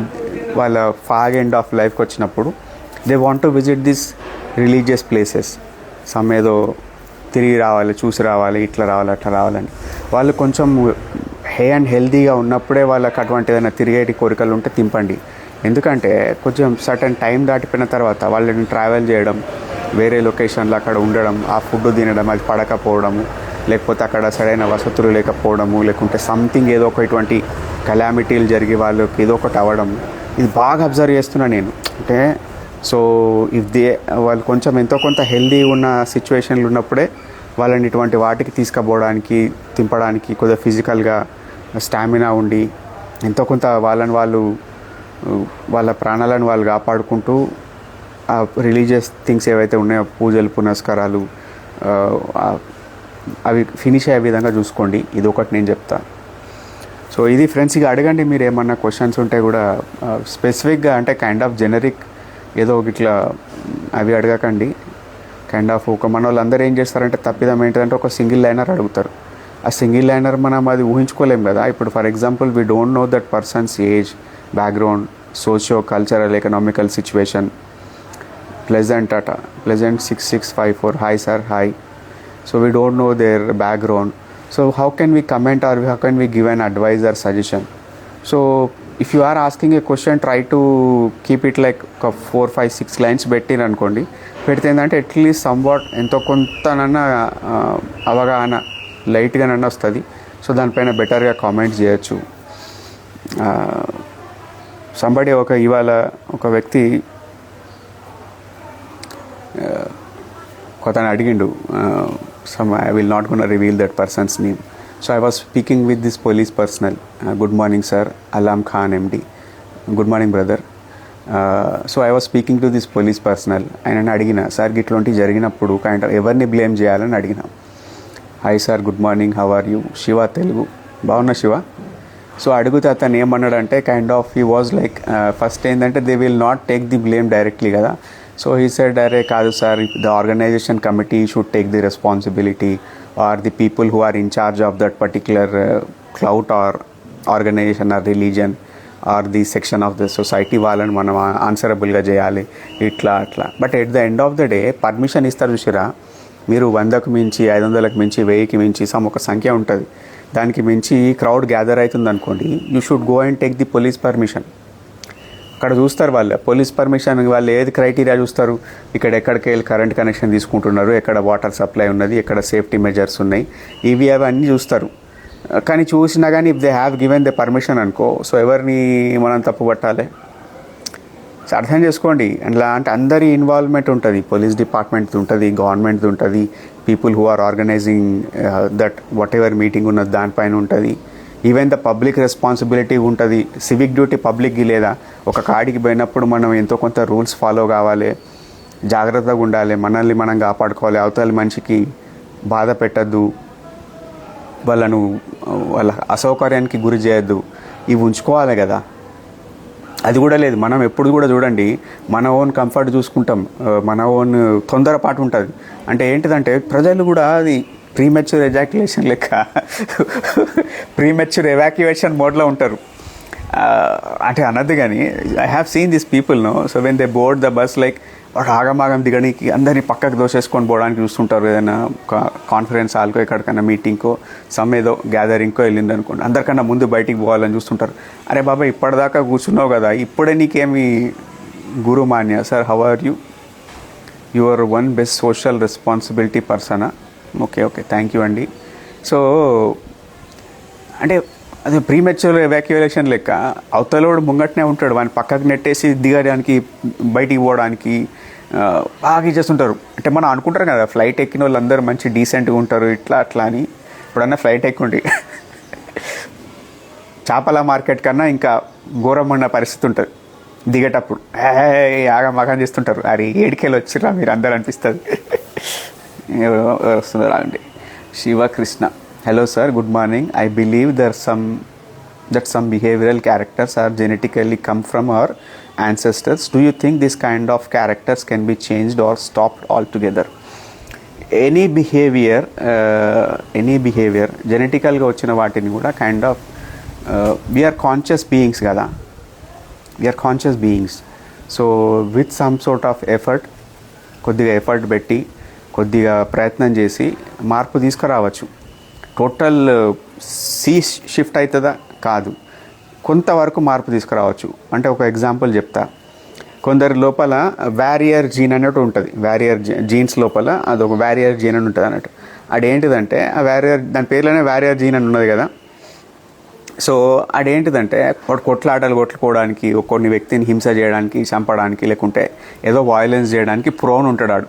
వాళ్ళ ఫాగ్ ఎండ్ ఆఫ్ లైఫ్కి వచ్చినప్పుడు they want to visit this religious places, ఏదో తిరిగి రావాలి, చూసి రావాలి, ఇట్లా రావాలి, అట్లా రావాలని, వాళ్ళు కొంచెం హెల్తీగా ఉన్నప్పుడే వాళ్ళకి అటువంటి ఏదైనా తిరిగేటి కోరికలు ఉంటే తింపండి. ఎందుకంటే కొంచెం సర్టన్ టైం దాటిపోయిన తర్వాత వాళ్ళని ట్రావెల్ చేయడం, వేరే లొకేషన్లో అక్కడ ఉండడం, ఆ ఫుడ్ తినడం, అది పడకపోవడము, లేకపోతే అక్కడ సరైన వసతులు లేకపోవడము, లేకుంటే సంథింగ్ ఏదో ఒక ఇటువంటి కలామిటీలు జరిగి వాళ్ళకి ఏదో ఒకటి అవ్వడం, ఇది బాగా అబ్జర్వ్ చేస్తున్నా నేను. అంటే సో ఇఫ్ దే వాళ్ళు కొంచెం ఎంతో కొంత హెల్దీ ఉన్న సిచ్యువేషన్లు ఉన్నప్పుడే వాళ్ళని ఇటువంటి వాటికి తీసుకుపోవడానికి, తింపడానికి కొద్దిగా ఫిజికల్గా స్టామినా ఉండి ఎంతో కొంత వాళ్ళ ప్రాణాలను వాళ్ళు కాపాడుకుంటూ ఆ రిలీజియస్ థింగ్స్ ఏవైతే ఉన్నాయో, పూజలు పునస్కారాలు, అవి ఫినిష్ అయ్యే విధంగా చూసుకోండి. ఇది ఒకటి నేను చెప్తా. సో ఇది ఫ్రెండ్స్, ఇక అడగండి మీరు ఏమన్నా క్వశ్చన్స్ ఉంటే కూడా స్పెసిఫిక్గా, అంటే కైండ్ ఆఫ్ జెనరిక్ ఏదో ఇట్లా అవి అడగకండి. కైండ్ ఆఫ్ ఒక మన వాళ్ళందరూ ఏం చేస్తారంటే తప్పిదం ఏంటంటే ఒక సింగిల్ లైనర్ అడుగుతారు. ఆ సింగిల్ లైనర్ మనం అది ఊహించుకోలేం కదా. ఇప్పుడు for example we don't know that persons age, background, socio cultural economical situation. Pleasant 6654, hi sir, hi. So we don't know their background. So how can we comment or how can we give an advice or suggestion? So if you are asking a question, try to keep it like 4, 5, 6 lines పెట్టిన అనుకోండి. పెడితే ఏంటంటే at least somewhat ఎంతో కొంతనన్నా అవగాహన లైట్గానన్నా వస్తుంది. So దానిపైన బెటర్గా comments చేయొచ్చు. సంబడి ఇవాళ ఒక వ్యక్తి కొత్తని అడిగిండు. I will not gonna reveal that person's name. So I was speaking with this police personnel. Good morning sir, Alam Khan MD. Good morning brother. So I was speaking to this police personnel. ఆయన అడిగిన, sir ఇట్లాంటి జరిగినప్పుడు kind of ఎవరిని blame చేయాలని అడిగిన. Hi sir, good morning, how are you? Shiva Telugu. బాగున్నా Shiva. So అడిగితే అతను ఏమన్నాడంటే kind of he was like, first ఏంటంటే they will not take the blame directly కదా. So he said, "Arey kaadu sir, the organization committee should take the responsibility, or the people who are in charge of that particular clout or organization or religion or the section of the society వాళ్ళని మనం ఆన్సరబుల్గా చేయాలి ఇట్లా అట్లా." But at the end of the day permission ఇస్తారు చూసిరా, మీరు 100కు మించి, 500కి మించి, 1000కి మించి ఒక సంఖ్య ఉంటుంది, దానికి మించి క్రౌడ్ గ్యాదర్ అవుతుంది అనుకోండి, you should go and take the police permission. అక్కడ చూస్తారు వాళ్ళు పోలీస్ పర్మిషన్, వాళ్ళు ఏది క్రైటీరియా చూస్తారు, ఇక్కడ ఎక్కడికి వెళ్ళి కరెంట్ కనెక్షన్ తీసుకుంటున్నారు, ఎక్కడ వాటర్ సప్లై ఉన్నది, ఎక్కడ సేఫ్టీ మెజర్స్ ఉన్నాయి, ఇవి అవన్నీ చూస్తారు. కానీ చూసినా కానీ if they have given the permission అనుకో, సో ఎవరిని మనం తప్పు పట్టాలి? సో అర్థం చేసుకోండి. అట్లా అంటే అందరి ఇన్వాల్వ్మెంట్ ఉంటుంది, పోలీస్ డిపార్ట్మెంట్ది ఉంటుంది, గవర్నమెంట్ది ఉంటుంది, people who are organizing that whatever meeting ఉన్నది దానిపైన ఉంటుంది. ఈవెన్ ద పబ్లిక్ రెస్పాన్సిబిలిటీ ఉంటుంది, సివిక్ డ్యూటీ పబ్లిక్కి లేదా. ఒక కాడికి పోయినప్పుడు మనం ఎంతో కొంత రూల్స్ ఫాలో కావాలి, జాగ్రత్తగా ఉండాలి, మనల్ని మనం కాపాడుకోవాలి, అవతల మనిషికి బాధ పెట్టద్దు, వాళ్ళ అసౌకర్యానికి గురి చేయొద్దు, ఇవి ఉంచుకోవాలి కదా. అది కూడా లేదు. మనం ఎప్పుడు కూడా చూడండి మన ఓన్ కంఫర్ట్ చూసుకుంటాం, మన ఓన్ తొందరపాటు ఉంటుంది. అంటే ఏంటిదంటే ప్రజలు కూడా అది ప్రీమెచ్యూర్ ఎజాక్యులేషన్ లెక్క ప్రీమెచ్యూర్ ఎవాక్యుయేషన్ మోడ్లో ఉంటారు. అంటే అన్నది కానీ I have seen this people no. So when they board the bus like వాడు ఆగమాగం దిగడానికి అందరినీ పక్కకు దోసేసుకొని పోవడానికి చూస్తుంటారు. ఏదైనా కాన్ఫరెన్స్ హాల్కో ఎక్కడికైనా మీటింగ్కో ఏదో గ్యాదరింగ్కో వెళ్ళింది అనుకోండి, అందరికన్నా ముందు బయటికి పోవాలని చూస్తుంటారు. అరే బాబా ఇప్పటిదాకా కూర్చున్నావు కదా, ఇప్పుడే నీకేమి Gurumanya sir, how are you? Your one best social responsibility person? Okay thank you అండి. సో అంటే అది ప్రీమెచ్యూర్ ఎవాక్యుయేషన్ లెక్క అవతలోడు ముంగట్నే ఉంటాడు, వాడిని పక్కకు నెట్టేసి దిగడానికి, బయటికి పోవడానికి బాగా ఇచ్చేస్తుంటారు. అంటే మనం అనుకుంటారు కదా ఫ్లైట్ ఎక్కిన వాళ్ళు అందరూ మంచి డీసెంట్గా ఉంటారు ఇట్లా అట్లా అని. ఇప్పుడన్నా ఫ్లైట్ ఎక్కుండి చేపల మార్కెట్ కన్నా ఇంకా ఘోరమైన పరిస్థితి ఉంటుంది దిగేటప్పుడు. ఆగమాగం చేస్తుంటారు, అరే ఏడికెళ్ళి వచ్చిరా మీరు అందరూ అనిపిస్తుంది. వస్తుందా అండి. Shivakrishna, hello sir, good morning. I believe that some behavioral characters are genetically come from our ancestors. Do you think this kind of characters can be changed or stopped altogether? Any behavior జెనెటికల్గా వచ్చిన వాటిని కూడా kind of we are conscious beings కదా, we are conscious beings. So with some sort of effort, కొద్దిగా effort పెట్టి కొద్దిగా ప్రయత్నం చేసి మార్పు తీసుకురావచ్చు. టోటల్ షిఫ్ట్ అవుతుందా? కాదు, కొంతవరకు మార్పు తీసుకురావచ్చు. అంటే ఒక ఎగ్జాంపుల్ చెప్తా. కొందరి లోపల వ్యారియర్ జీన్ అన్నట్టు ఉంటుంది, వ్యారియర్ జీన్స్ లోపల అదొక వ్యారియర్ జీన్ అని ఉంటుంది అన్నట్టు. అదేంటిదంటే ఆ వ్యారియర్, దాని పేర్లోనే వ్యారియర్ జీన్ అని ఉన్నది కదా. సో అదేంటిదంటే వాడు కొట్లాటలు కొట్టుకోవడానికి కొన్ని వ్యక్తిని హింస చేయడానికి చంపడానికి లేకుంటే ఏదో వాయిలెన్స్ చేయడానికి ప్రోన్ ఉంటాడు వాడు.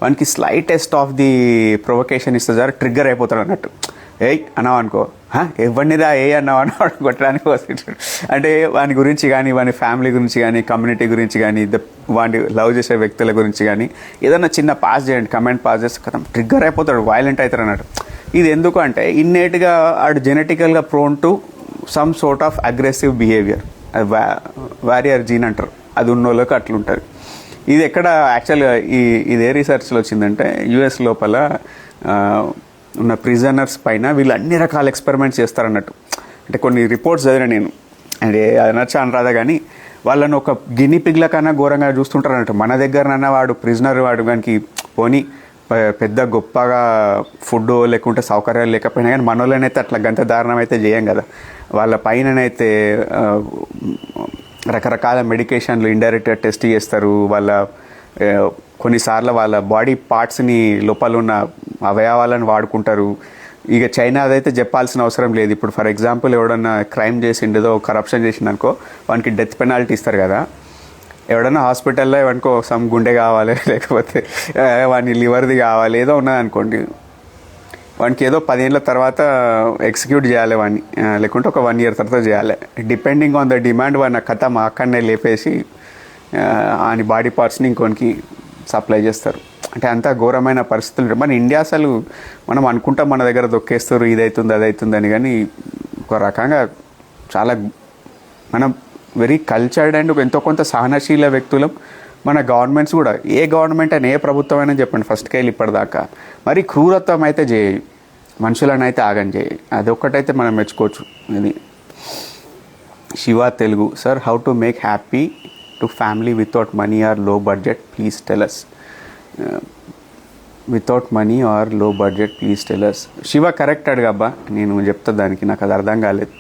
వానికి స్లైటెస్ట్ ఆఫ్ ది ప్రొవకేషన్ ఇస్తే సార్ ట్రిగ్గర్ అయిపోతాడు అన్నట్టు. ఏయ్ అన్నావు అనుకో, ఎవరినిరా ఏ అన్నావు అన్నవాడు కొట్టడానికి వస్తుంటాడు. అంటే వాని గురించి కానీ వాని ఫ్యామిలీ గురించి కానీ కమ్యూనిటీ గురించి కానీ వాడిని లవ్ చేసే వ్యక్తుల గురించి కానీ ఏదైనా చిన్న పాస్ చేయండి, కమెంట్ పాస్ చేస్తే కదా ట్రిగ్గర్ అయిపోతాడు, వైలెంట్ అవుతాడు అన్నట్టు. ఇది ఎందుకు అంటే ఇన్నేట్గా ఆడు జెనెటికల్గా prone to some sort of aggressive behaviour, అది వారియర్ జీన్ అంటారు, అది ఉన్నోళ్ళకి అట్లుంటుంది. ఇది ఎక్కడ యాక్చువల్గా ఇదే రీసెర్చ్లో వచ్చిందంటే యుఎస్ లోపల ఉన్న ప్రిజనర్స్ పైన వీళ్ళు అన్ని రకాల ఎక్స్పెరిమెంట్స్ చేస్తారన్నట్టు. అంటే కొన్ని రిపోర్ట్స్ చదివిన నేను, అంటే అది నచ్చా అనరాదా కానీ వాళ్ళని ఒక గిని పిగ్ల కన్నా ఘోరంగా చూస్తుంటారు అన్నట్టు. మన దగ్గరనన్నా వాడు ప్రిజనర్ వాడు కానీ పోనీ పెద్ద గొప్పగా ఫుడ్ లేకుంటే సౌకర్యాలు లేకపోయినా కానీ మనోళ్ళనైతే అట్లా గంత దారుణం అయితే చేయం కదా. వాళ్ళ పైననైతే రకరకాల మెడికేషన్లు ఇండైరెక్ట్గా టెస్ట్ చేస్తారు. వాళ్ళ కొన్నిసార్లు వాళ్ళ బాడీ పార్ట్స్ని లోపల ఉన్న అవయవాలను వాడుకుంటారు. ఇక చైనా అదైతే చెప్పాల్సిన అవసరం లేదు. ఇప్పుడు ఫర్ ఎగ్జాంపుల్ ఎవడన్నా క్రైమ్ చేసిండేదో కరప్షన్ చేసిండనుకో వానికి డెత్ పెనాల్టీ ఇస్తారు కదా. ఎవడన్నా హాస్పిటల్లో వానికో సమ్ గుండె కావాలి లేకపోతే వాని లివర్ది కావాలి ఏదో ఉన్నదనుకోండి, వానికి ఏదో 10 ఏళ్ళ తర్వాత ఎగ్జిక్యూట్ చేయాలి వాడిని, లేకుంటే ఒక 1 ఇయర్ తర్వాత చేయాలి. డిపెండింగ్ ఆన్ ద డిమాండ్ వాడిని కథ అక్కడనే లేపేసి ఆయన బాడీ పార్ట్స్ని ఇంకొనికి సప్లై చేస్తారు. అంటే అంత ఘోరమైన పరిస్థితులు ఉంటాయి. మన ఇండియా అసలు మనం అనుకుంటాం మన దగ్గర దొక్కేస్తారు ఇదవుతుంది అదవుతుందని, కానీ ఒక రకంగా చాలా మనం వెరీ కల్చర్డ్ అండ్ ఎంతో కొంత సహనశీల వ్యక్తులం. మన గవర్నమెంట్స్ కూడా, ఏ గవర్నమెంట్ అయినా ఏ ప్రభుత్వం అయినా చెప్పండి ఫస్ట్కి వెళ్ళి ఇప్పటిదాకా మరి క్రూరత్వం అయితే చేయి, మనుషులను అయితే ఆగం చేయి, అదొక్కటైతే మనం మెచ్చుకోవచ్చు. ఇది Shiva Telugu sir, how to make happy to family without money or low budget please tell us. Without money or low budget please tell us. Shiva correct అడగబ్బా, నేను చెప్తా దానికి, నాకు అది అర్థం కాలేదు.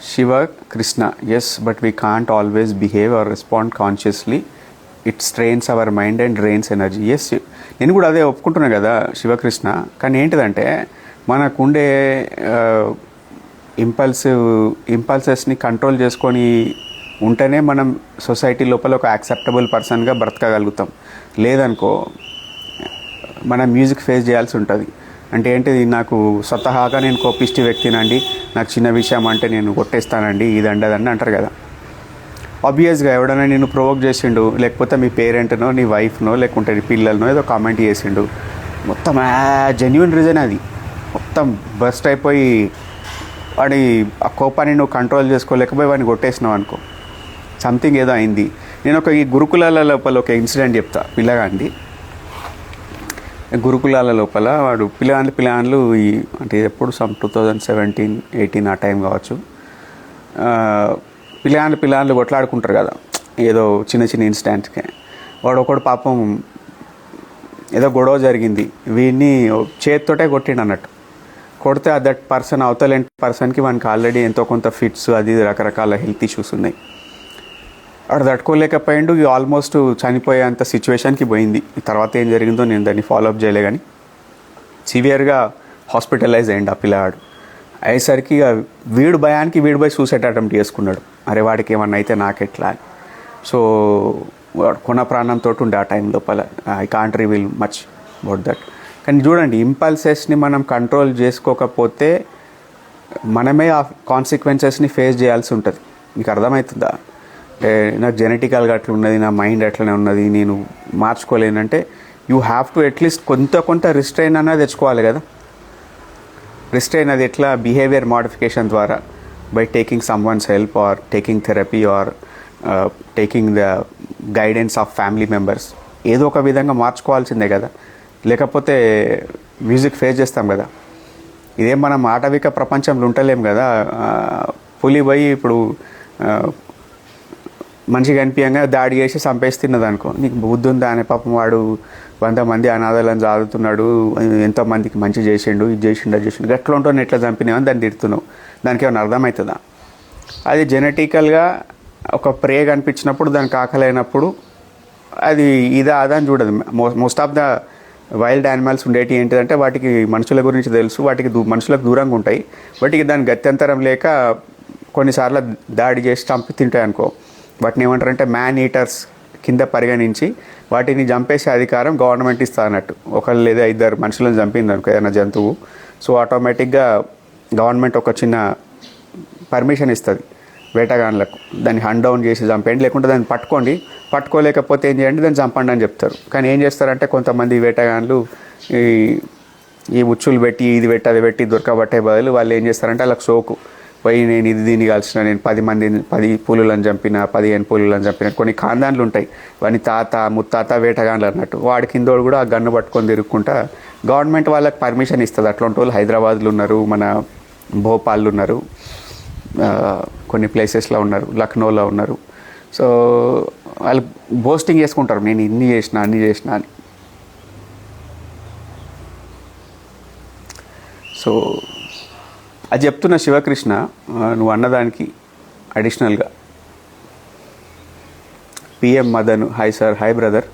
Shiva Krishna, yes but we can't always behave or respond consciously, it strains our mind and drains energy. Yes, నేను కూడా అదే ఒప్పుకుంటున్నా కదా శివకృష్ణ. కానీ ఏంటిదంటే మనకుండే ఇంపల్సెస్ని కంట్రోల్ చేసుకొని ఉంటేనే మనం సొసైటీ లోపల ఒక యాక్సెప్టబుల్ పర్సన్గా బ్రతకగలుగుతాం. లేదనుకో మనం మ్యూజిక్ ఫేస్ చేయాల్సి ఉంటుంది. అంటే ఏంటిది, నాకు స్వతహాగా నేను కోపిష్టి వ్యక్తినండి, నాకు చిన్న విషయం అంటే నేను కొట్టేస్తానండి ఇదండి అదండి అంటారు కదా. ఆబ్వియస్గా ఎవడైనా నేను ప్రొవోక్ చేసిండు, లేకపోతే మీ పేరెంట్నో నీ వైఫ్నో లేకుంటే నీ పిల్లలనో ఏదో కామెంట్ చేసిండు, మొత్తం జెన్యున్ రీజన్ అది, మొత్తం బస్ట్ అయిపోయి వాడి ఆ కోపాన్ని నువ్వు కంట్రోల్ చేసుకోలేకపోయి వాడిని కొట్టేసినావు అనుకో, సంథింగ్ ఏదో అయింది. నేను ఈ గురుకులాల లోపల ఒక ఇన్సిడెంట్ చెప్తా. పిల్లగాండి గురుకులాల లోపల వాడు పిల్లగాండ్లు అంటే ఎప్పుడు సమ్ 2017-18 ఆ టైం కావచ్చు. పిల్లగాండ్లు కొట్లాడుకుంటారు కదా ఏదో చిన్న చిన్న ఇన్సిడెంట్స్కే. వాడు ఒకడు పాపం ఏదో గొడవ జరిగింది, వీడిని చేతితోటే కొట్టిండు అన్నట్టు. కొడితే దట్ పర్సన్ అవతల పర్సన్కి వానికి ఆల్రెడీ ఎంతో కొంత ఫిట్స్ అది రకరకాల హెల్త్ ఇష్యూస్ ఉన్నాయి. వాడు తట్టుకోలేకపోయిండు, ఆల్మోస్ట్ చనిపోయేంత సిచ్యువేషన్కి పోయింది. తర్వాత ఏం జరిగిందో నేను దాన్ని ఫాలోఅప్ చేయలే, కానీ సివియర్గా హాస్పిటలైజ్ అయ్యిండు ఆ పిల్లవాడు. అయ్యేసరికి వీడు భయానికి వీడు పోయి సూసైడ్ అటెంప్ట్ చేసుకున్నాడు. అరే వాడికి ఏమన్నా అయితే నాకెట్లా అని. సో వాడు కొన ప్రాణంతో ఉండే ఆ టైం లోపల. I can't reveal much about that. కానీ చూడండి, ఇంపల్సెస్ని మనం కంట్రోల్ చేసుకోకపోతే మనమే ఆ కాన్సిక్వెన్సెస్ని ఫేస్ చేయాల్సి ఉంటుంది. మీకు అర్థమవుతుందా? అంటే నాకు జెనెటికల్గా అట్లా ఉన్నది, నా మైండ్ అట్లనే ఉన్నది, నేను మార్చుకోలేనంటే యూ హ్యావ్ టు అట్లీస్ట్ కొంత రిస్ట్రైన్ అన్నది తెచ్చుకోవాలి కదా. రిస్ట్రైన్ అది ఎట్లా? బిహేవియర్ మోడిఫికేషన్ ద్వారా, by taking someone's help or taking therapy or taking the guidance of family members. ఏదో ఒక విధంగా మార్చుకోవాల్సిందే కదా, లేకపోతే మ్యూజిక్ ఫేస్ చేస్తాం కదా. ఇదేం మనం ఆటవిక ప్రపంచంలో ఉంటలేం కదా. పులి పోయి ఇప్పుడు మనిషిగా అనిపించగా దాడి చేసి చంపేస్తున్నది అనుకో, నీకు బుద్ధి ఉందా అనే పాపం వాడు 100 మంది అనాథాలను చదువుతున్నాడు, ఎంతోమందికి మంచి చేసిండు, ఇది చేసిండు అది చేసిండు, ఎట్లా ఉంటావు ఎట్లా చంపినావని దాన్ని తిడుతున్నావు. దానికి ఏమైనా అర్థమవుతుందా? అది జెనెటికల్గా ఒక ప్రే కనిపించినప్పుడు దానికి ఆకలైనప్పుడు అది ఇదా అదా అని చూడదు. Most of the wild animals ఉండేటి ఏంటిదంటే వాటికి మనుషుల గురించి తెలుసు, వాటికి మనుషులకు దూరంగా ఉంటాయి, వాటికి దాని గత్యంతరం లేక కొన్నిసార్లు దాడి చేసి చంపి తింటాయి అనుకో. వాటిని ఏమంటారంటే మ్యాన్ ఈటర్స్ కింద పరిగణించి వాటిని చంపేసే అధికారం గవర్నమెంట్ ఇస్తా అన్నట్టు. ఒకళ్ళు లేదా ఇద్దరు మనుషులను చంపింది అనుకో ఏదైనా జంతువు, సో ఆటోమేటిక్గా గవర్నమెంట్ ఒక చిన్న పర్మిషన్ ఇస్తుంది వేటగాన్లకు, దాన్ని హండ్ డౌన్ చేసి చంపేయండి, లేకుంటే దాన్ని పట్టుకోలేకపోతే ఏం చేయండి దాన్ని చంపండి అని చెప్తారు. కానీ ఏం చేస్తారంటే కొంతమంది వేటగాన్లు ఈ ఉచ్చులు పెట్టి ఇది పెట్టి అది పెట్టి దొరకబట్టే బదులు వాళ్ళు ఏం చేస్తారంటే వాళ్ళకి సోకు పోయి నేను దీన్ని కలిసిన, నేను 10 పులులను చంపిన, 15 పులులను చంపిన, కొన్ని ఖాందాన్లు ఉంటాయి, వాని తాత ముత్తాత వేటగాన్లు అన్నట్టు. వాడి కిందోడు కూడా ఆ గన్ను పట్టుకొని తిరుగుకుంటా గవర్నమెంట్ వాళ్ళకి పర్మిషన్ ఇస్తుంది. అట్లాంటి వాళ్ళు హైదరాబాద్లో ఉన్నారు, మన భోపాల్లో ఉన్నారు, కొన్ని ప్లేసెస్లో ఉన్నారు, లక్నోలో ఉన్నారు. సో వాళ్ళు బోస్టింగ్ చేసుకుంటారు నేను అన్ని చేసిన అని. సో అది చెప్తున్న శివకృష్ణ, నువ్వు అన్నదానికి అడిషనల్గా P M Madan, hi sir, hi brother,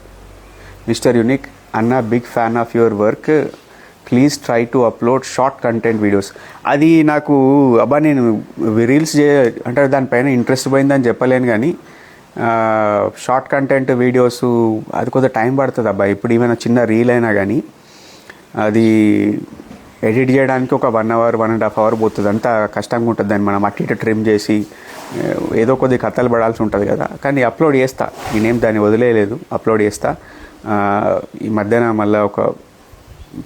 mister unique అన్న, big fan of your work, please try to upload short content videos. అది నాకు నేను రీల్స్ అంటే దానిపైన ఇంట్రెస్ట్ పోయిందని చెప్పలేను, కానీ షార్ట్ కంటెంట్ వీడియోస్ అది కొద్దిగా టైం పడుతుంది ఇప్పుడు ఏమైనా చిన్న రీల్ అయినా కానీ అది ఎడిట్ చేయడానికి ఒక 1 hour 1.5 hours పోతుంది. అంతా కష్టంగా ఉంటుంది. దాన్ని మనం అటు ఇటు ట్రిమ్ చేసి ఏదో కొద్ది కథలు పడాల్సి ఉంటుంది కదా. కానీ అప్లోడ్ చేస్తా, నేనేం దాన్ని వదిలేయలేదు, అప్లోడ్ చేస్తా. ఈ మధ్యన మళ్ళీ ఒక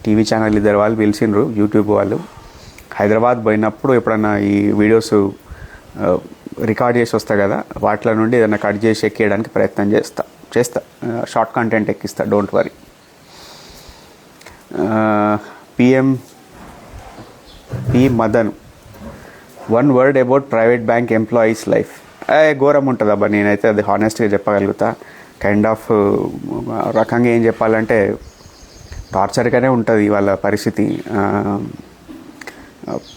టీవీ ఛానల్ ఇద్దరు వాళ్ళు పిలిచిండ్రు, యూట్యూబ్ వాళ్ళు. హైదరాబాద్ పోయినప్పుడు ఎప్పుడన్నా ఈ వీడియోస్ రికార్డ్ చేసి వస్తా కదా, వాటిలో నుండి ఏదైనా కట్ చేసి ఎక్కేయడానికి ప్రయత్నం చేస్తా షార్ట్ కంటెంట్ ఎక్కిస్తా, don't worry. P Madan, 1 word about private bank employees life. ఘోరం ఉంటుంది నేనైతే అది హానెస్ట్గా చెప్పగలుగుతా. కైండ్ ఆఫ్ రకంగా ఏం చెప్పాలంటే టార్చర్గానే ఉంటుంది వాళ్ళ పరిస్థితి.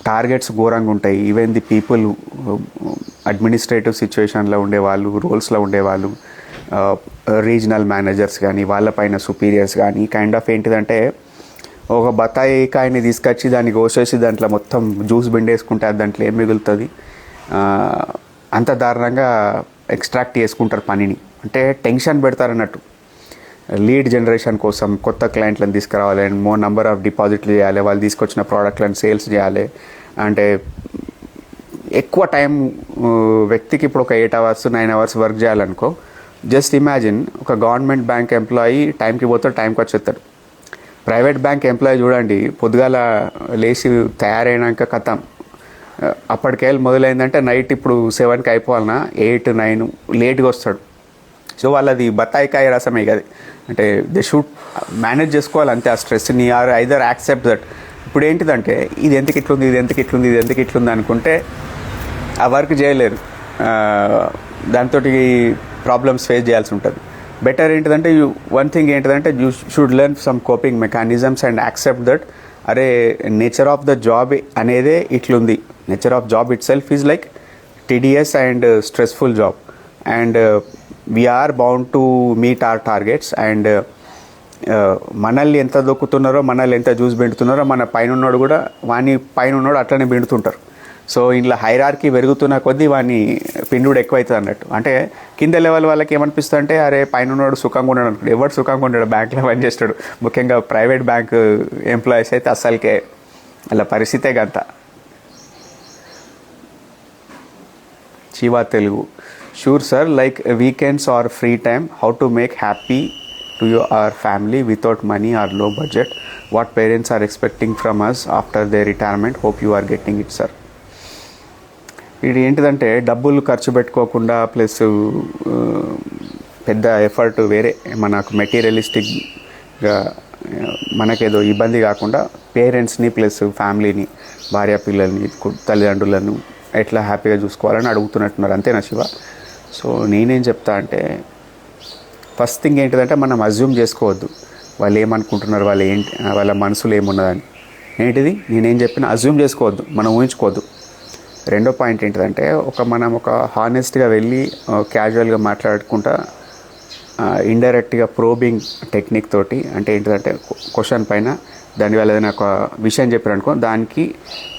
టార్గెట్స్ ఘోరంగా ఉంటాయి. ఈవెన్ ది పీపుల్ అడ్మినిస్ట్రేటివ్ సిచ్యువేషన్లో ఉండేవాళ్ళు, రోల్స్లో ఉండేవాళ్ళు, రీజనల్ మేనేజర్స్ కానీ వాళ్ళపైన సుపీరియర్స్ కానీ కైండ్ ఆఫ్ ఏంటిదంటే ఒక బత్తాయి కాయని తీసుకొచ్చి దాన్ని కోసేసి దాంట్లో మొత్తం జ్యూస్ బిండేసుకుంటే అది దాంట్లో ఏం మిగులుతుంది, అంత దారుణంగా ఎక్స్ట్రాక్ట్ చేసుకుంటారు పనిని. అంటే టెన్షన్ పెడతారన్నట్టు. లీడ్ జనరేషన్ కోసం కొత్త క్లయింట్లను తీసుకురావాలి, అండ్ మోర్ నెంబర్ ఆఫ్ డిపాజిట్లు చేయాలి, వాళ్ళు తీసుకొచ్చిన ప్రోడక్ట్లను సేల్స్ చేయాలి. అంటే ఎక్కువ టైం వ్యక్తికి ఇప్పుడు ఒక 8 hours 9 hours వర్క్ చేయాలనుకో, జస్ట్ ఇమాజిన్ ఒక గవర్నమెంట్ బ్యాంక్ ఎంప్లాయీ టైంకి పోతాడు, టైంకి వచ్చేస్తాడు. ప్రైవేట్ బ్యాంక్ ఎంప్లాయీ చూడండి, పొద్దుగాల లేచి తయారైనాక కథం అప్పటికెళ్ళి మొదలైందంటే నైట్ ఇప్పుడు 7కి అయిపోవాలన్నా 8 9 లేట్గా వస్తాడు. సో వాళ్ళది బత్తాయికాయ రసమే కదా. అంటే దే షుడ్ మేనేజ్ చేసుకోవాలి అంతే ఆ స్ట్రెస్ని, ఆర్ ఐదర్ యాక్సెప్ట్ దట్. ఇప్పుడు ఏంటిదంటే ఇది ఎందుకు ఇట్లుంది అనుకుంటే ఆ వర్క్ చేయలేరు, దాంతో ప్రాబ్లమ్స్ ఫేస్ చేయాల్సి ఉంటుంది. బెటర్ ఏంటిదంటే వన్ థింగ్ ఏంటిదంటే you should learn some coping mechanisms and accept that అరే నేచర్ ఆఫ్ ద జాబ్ అనేదే ఇట్లుంది. Nature of job itself is like tedious and stressful job, and we are bound to meet our targets. And మనల్ని ఎంత దొక్కుతున్నారో, మనల్ని ఎంత juice పెడుతున్నారో మన పైన ఉన్నాడు కూడా వాని పైన ఉన్నాడు అట్లనే పిండుతుంటారు. సో ఇంట్లో హైరార్కీ పెరుగుతున్న కొద్దీ వాని పిండుడు ఎక్కువవుతుంది అన్నట్టు. అంటే కింద లెవెల్ వాళ్ళకి ఏమనిపిస్తుంది అంటే అరే పైన ఉన్నాడు సుఖంగా ఉన్నాడు అనుకుంటాడు. ఎవరు సుఖంగా ఉన్నాడు, బ్యాంక్లో పని చేస్తాడు. ముఖ్యంగా ప్రైవేట్ బ్యాంక్ ఎంప్లాయీస్ అయితే అస్సలకే అలా పరిస్థితే గంత. Shiva Telugu, sure sir, like weekends or free time, how to make happy to your family without money or low budget, what parents are expecting from us after they retirement, hope you are getting it sir. ఇది ఏంటిదంటే డబ్బులు ఖర్చు పెట్టుకోకుండా plus పెద్ద effort వేరే మనకు మెటీరియలిస్టిక్గా మనకేదో ఇబ్బంది కాకుండా పేరెంట్స్ని ప్లస్ ఫ్యామిలీని, భార్య పిల్లల్ని, తల్లిదండ్రులను ఎట్లా హ్యాపీగా చూసుకోవాలని అడుగుతున్నట్టున్నారు. అంతేనా శివ? సో నేనేం చెప్తా అంటే ఫస్ట్ థింగ్ ఏంటిదంటే మనం అజ్యూమ్ చేసుకోవద్దు వాళ్ళు ఏమనుకుంటున్నారు, వాళ్ళ మనసులో ఏమున్నదని. ఏంటిది నేనేం చెప్పినా అజ్యూమ్ చేసుకోవద్దు, మనం ఊహించుకోవద్దు. రెండో పాయింట్ ఏంటిదంటే మనం ఒక హానెస్ట్గా వెళ్ళి క్యాజువల్గా మాట్లాడుకుంటా ఇండైరెక్ట్గా ప్రోబింగ్ టెక్నిక్ తోటి, అంటే ఏంటంటే క్వశ్చన్ పైన దానివల్ల ఏదైనా ఒక విషయం చెప్పారనుకో దానికి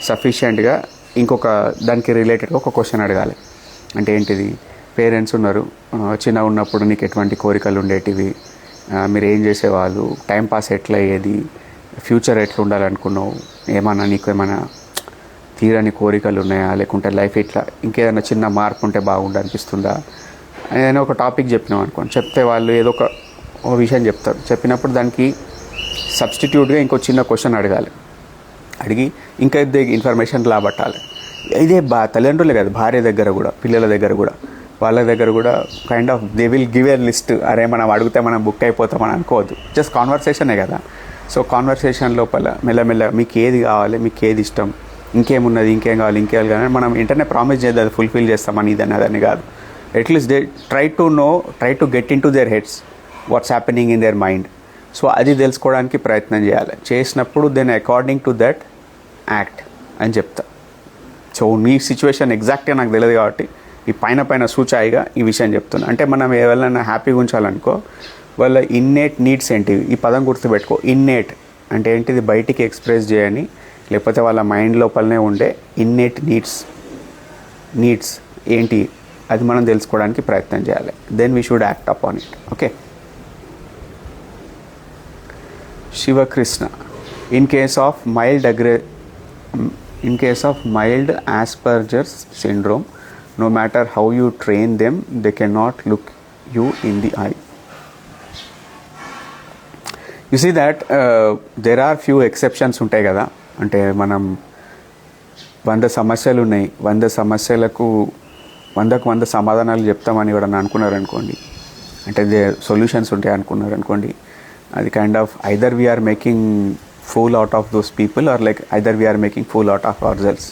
సఫిషియెంట్గా ఇంకొక దానికి రిలేటెడ్గా ఒక క్వశ్చన్ అడగాలి. అంటే ఏంటిది, పేరెంట్స్ ఉన్నారు, చిన్న ఉన్నప్పుడు నీకు ఎటువంటి కోరికలు ఉండేటివి, మీరు ఏం చేసేవాళ్ళు, టైంపాస్ ఎట్లా అయ్యేది, ఫ్యూచర్ ఎట్లా ఉండాలనుకున్నావు, ఏమన్నా నీకు ఏమైనా తీరని కోరికలు ఉన్నాయా, లేకుంటే లైఫ్ ఇట్లా ఇంకేదైనా చిన్న మార్పు ఉంటే బాగుండు అనిపిస్తుందా, ఏదైనా ఒక టాపిక్ చెప్పినాం అనుకోండి. చెప్తే వాళ్ళు ఏదో ఒక విషయం చెప్తారు. చెప్పినప్పుడు దానికి సబ్స్టిట్యూట్గా ఇంకో చిన్న క్వశ్చన్ అడగాలి. అడిగి ఇంకా ఇన్ఫర్మేషన్ లాబట్టాలి. ఇదే తల్లిదండ్రులే కాదు, భార్య దగ్గర కూడా, పిల్లల దగ్గర కూడా, వాళ్ళ దగ్గర కూడా kind of they will give a list. అరే మనం అడిగితే మనం బుక్ అయిపోతామని అనుకోవద్దు. జస్ట్ కాన్వర్సేషనే కదా. సో కాన్వర్సేషన్ లోపల మెల్లమెల్ల మీకు ఏది కావాలి, మీకు ఏది ఇష్టం, ఇంకేమున్నది, ఇంకేం కావాలి, ఇంకేం కానీ మనం వెంటనే ప్రామిస్ చేద్దాం అది ఫుల్ఫిల్ చేస్తామని ఇదని అదని కాదు. At least they try to get in to their heads what's happening in their mind. So అది తెలుసుకోవడానికి ప్రయత్నం చేయాలి. చేసినప్పుడు then according to that act అని చెప్తా. సో నీ సిచ్యువేషన్ ఎగ్జాక్ట్గా నాకు తెలియదు కాబట్టి ఈ పైన సూచాయిగా ఈ విషయం చెప్తున్నా. అంటే మనం ఎవరైనా హ్యాపీగా ఉంచాలనుకో వాళ్ళ ఇన్నేట్ నీడ్స్ ఏంటివి, ఈ పదం గుర్తుపెట్టుకో. ఇన్నేట్ అంటే ఏంటిది, బయటికి ఎక్స్ప్రెస్ చేయని, లేకపోతే వాళ్ళ మైండ్ లోపలనే ఉండే ఇన్నేట్ నీడ్స్ ఏంటి అది మనం తెలుసుకోవడానికి ప్రయత్నం చేయాలి. Then we should act upon it. Okay. Shivakrishna, in case of mild Asperger's syndrome, no matter how you train them, they cannot look you in the eye. You see that there are few exceptions ఉంటాయి కదా. అంటే మనం 100 సమస్యలు ఉన్నాయి, 100 సమస్యలకు 100 సమాధానాలు చెప్తామని కూడా అనుకున్నారనుకోండి, అంటే సొల్యూషన్స్ ఉంటాయి అనుకున్నారనుకోండి, అది kind of either we're making fool out of those people or like either we're making fool out of ourselves.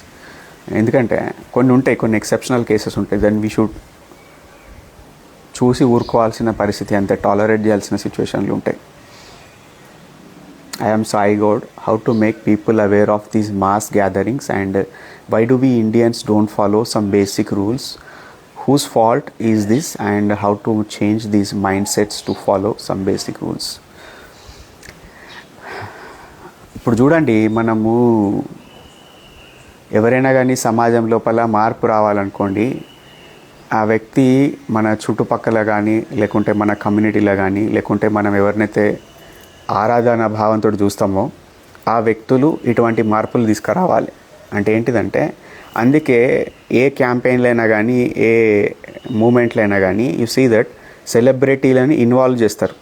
ఎందుకంటే కొన్ని ఉంటాయి, కొన్ని ఎక్సెప్షనల్ కేసెస్ ఉంటాయి. దెన్ వీ షుడ్ చూసి ఊరుకోవాల్సిన పరిస్థితి, అంతే టాలరేట్ చేయాల్సిన సిచ్యువేషన్లు ఉంటాయి. I am Sai God. How to make people aware of these mass gatherings, and why do we Indians don't follow some basic rules? Whose fault is this, and how to change these mindsets to follow some basic rules? ఇప్పుడు చూడండి, మనము ఎవరైనా కానీ సమాజం లోపల మార్పు రావాలనుకోండి, ఆ వ్యక్తి మన చుట్టుపక్కల కానీ, లేకుంటే మన కమ్యూనిటీలో కానీ, లేకుంటే మనం ఎవరినైతే ఆరాధన భావంతో చూస్తామో ఆ వ్యక్తులు ఇటువంటి మార్పులు తీసుకురావాలి. అంటే ఏంటిదంటే, అందుకే ఏ క్యాంపెయిన్లు అయినా కానీ, ఏ మూమెంట్లు అయినా కానీ యు సీ దట్ సెలబ్రిటీలని ఇన్వాల్వ్ చేస్తారు.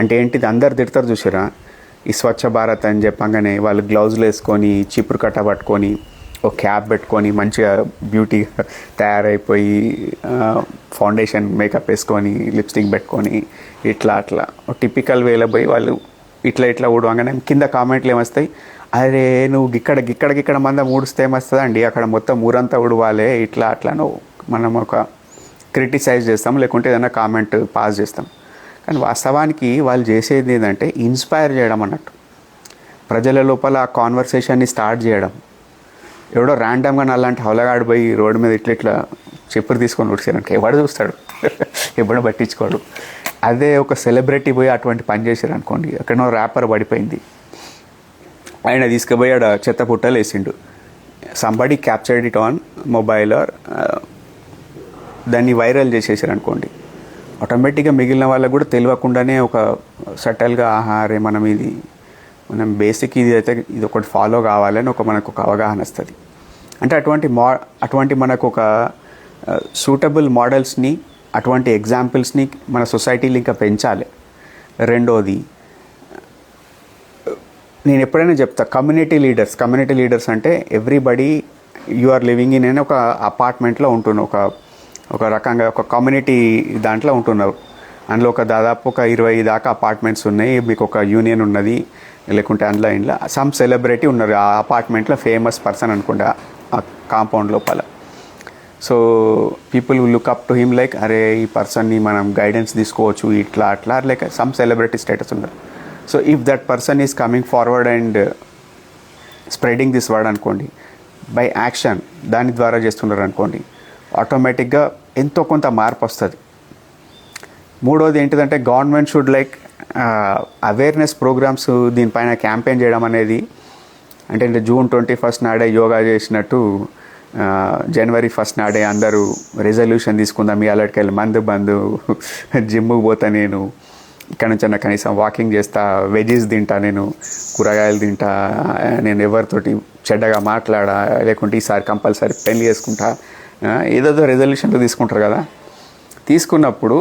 అంటే ఏంటిది, అందరు తిడతారు చూసారా, ఈ స్వచ్ఛ భారత్ అని చెప్పంగానే వాళ్ళు గ్లౌజులు వేసుకొని, చీపురు కట్ట పట్టుకొని, ఒక క్యాప్ పెట్టుకొని, మంచిగా బ్యూటీగా తయారైపోయి, ఫౌండేషన్ మేకప్ వేసుకొని, లిప్స్టిక్ పెట్టుకొని, ఇట్లా అట్లా టిపికల్ వేలో పోయి వాళ్ళు ఇట్లా ఊడవంగానే కింద కామెంట్లు ఏమొస్తాయి, అరే నువ్వు గిక్కడ మంద ఊడిస్తే ఏమొస్తుందండి, అక్కడ మొత్తం ఊరంతా ఉడవాలే, ఇట్లా అట్లాను మనం ఒక క్రిటిసైజ్ చేస్తాం, లేకుంటే ఏదైనా కామెంట్ పాస్ చేస్తాం. కానీ వాస్తవానికి వాళ్ళు చేసేది ఏంటంటే ఇన్స్పైర్ చేయడం అన్నట్టు, ప్రజల లోపల ఆ కాన్వర్సేషన్ని స్టార్ట్ చేయడం. ఎవడో ర్యాండమ్గా అలాంటి హౌలగాడు పోయి రోడ్డు మీద ఇట్లా చెప్పులు తీసుకొని ఉడిసారంటే ఎవడు చూస్తాడు, ఎవడు పట్టించుకోడు. అదే ఒక సెలబ్రిటీ పోయి అటువంటి పని చేశారు అనుకోండి, ఎక్కడో ర్యాపర్ పడిపోయింది, ఆయన తీసుకుపోయి ఆడ చెత్త పుట్టలు వేసిండు, somebody captured it on mobile are దాన్ని వైరల్ చేసేసారు అనుకోండి, ఆటోమేటిక్గా మిగిలిన వాళ్ళకు కూడా తెలియకుండానే ఒక సటల్గా ఆహారే మనం బేసిక్ ఇది అయితే ఇది ఒకటి ఫాలో కావాలని మనకు ఒక అవగాహన వస్తుంది. అంటే అటువంటి మనకు ఒక సూటబుల్ మోడల్స్ని, అటువంటి ఎగ్జాంపుల్స్ని మన సొసైటీలో ఇంకా పెంచాలి. రెండోది, నేను ఎప్పుడైనా చెప్తా, కమ్యూనిటీ లీడర్స్ అంటే everybody you are living in అని ఒక అపార్ట్మెంట్లో ఉంటున్నావు, ఒక రకంగా ఒక కమ్యూనిటీ దాంట్లో ఉంటున్నారు. అందులో దాదాపు 20 దాకా అపార్ట్మెంట్స్ ఉన్నాయి, మీకు ఒక యూనియన్ ఉన్నది, లేకుంటే ఇంట్లో సమ్ సెలబ్రిటీ ఉన్నారు ఆ అపార్ట్మెంట్లో, ఫేమస్ పర్సన్ అనుకుంటా ఆ కాంపౌండ్ లోపల. So people will look up to him like, అరే ఈ పర్సన్ని మనం గైడెన్స్ తీసుకోవచ్చు, ఇట్లా అట్లా, లైక్ సమ్ సెలబ్రిటీ స్టేటస్ ఉన్నారు. So if that person is coming forward and spreading this word అనుకోండి, బై యాక్షన్ దాని ద్వారా చేస్తున్నారు అనుకోండి, ఆటోమేటిక్గా ఎంతో కొంత మార్పు వస్తుంది. మూడోది ఏంటిదంటే government should like awareness programmes దీనిపైన క్యాంపెయిన్ చేయడం అనేది, అంటే జూన్ 21 నాడే యోగా చేసినట్టు జనవరి 1 నాడే అందరూ రెజల్యూషన్ తీసుకుందాం, మీ అలర్ట్కి వెళ్ళి మందు బందు, జిమ్కి పోతా, నేను ఇక్కడ నుంచి అన్న కనీసం వాకింగ్ చేస్తా, వెజీస్ తింటా, నేను కూరగాయలు తింటా, నేను ఎవరితోటి చెడ్డగా మాట్లాడా, లేకుంటే ఈసారి కంపల్సరీ పెళ్లి చేసుకుంటా, ఏదేదో రెజల్యూషన్లు తీసుకుంటారు కదా. తీసుకున్నప్పుడు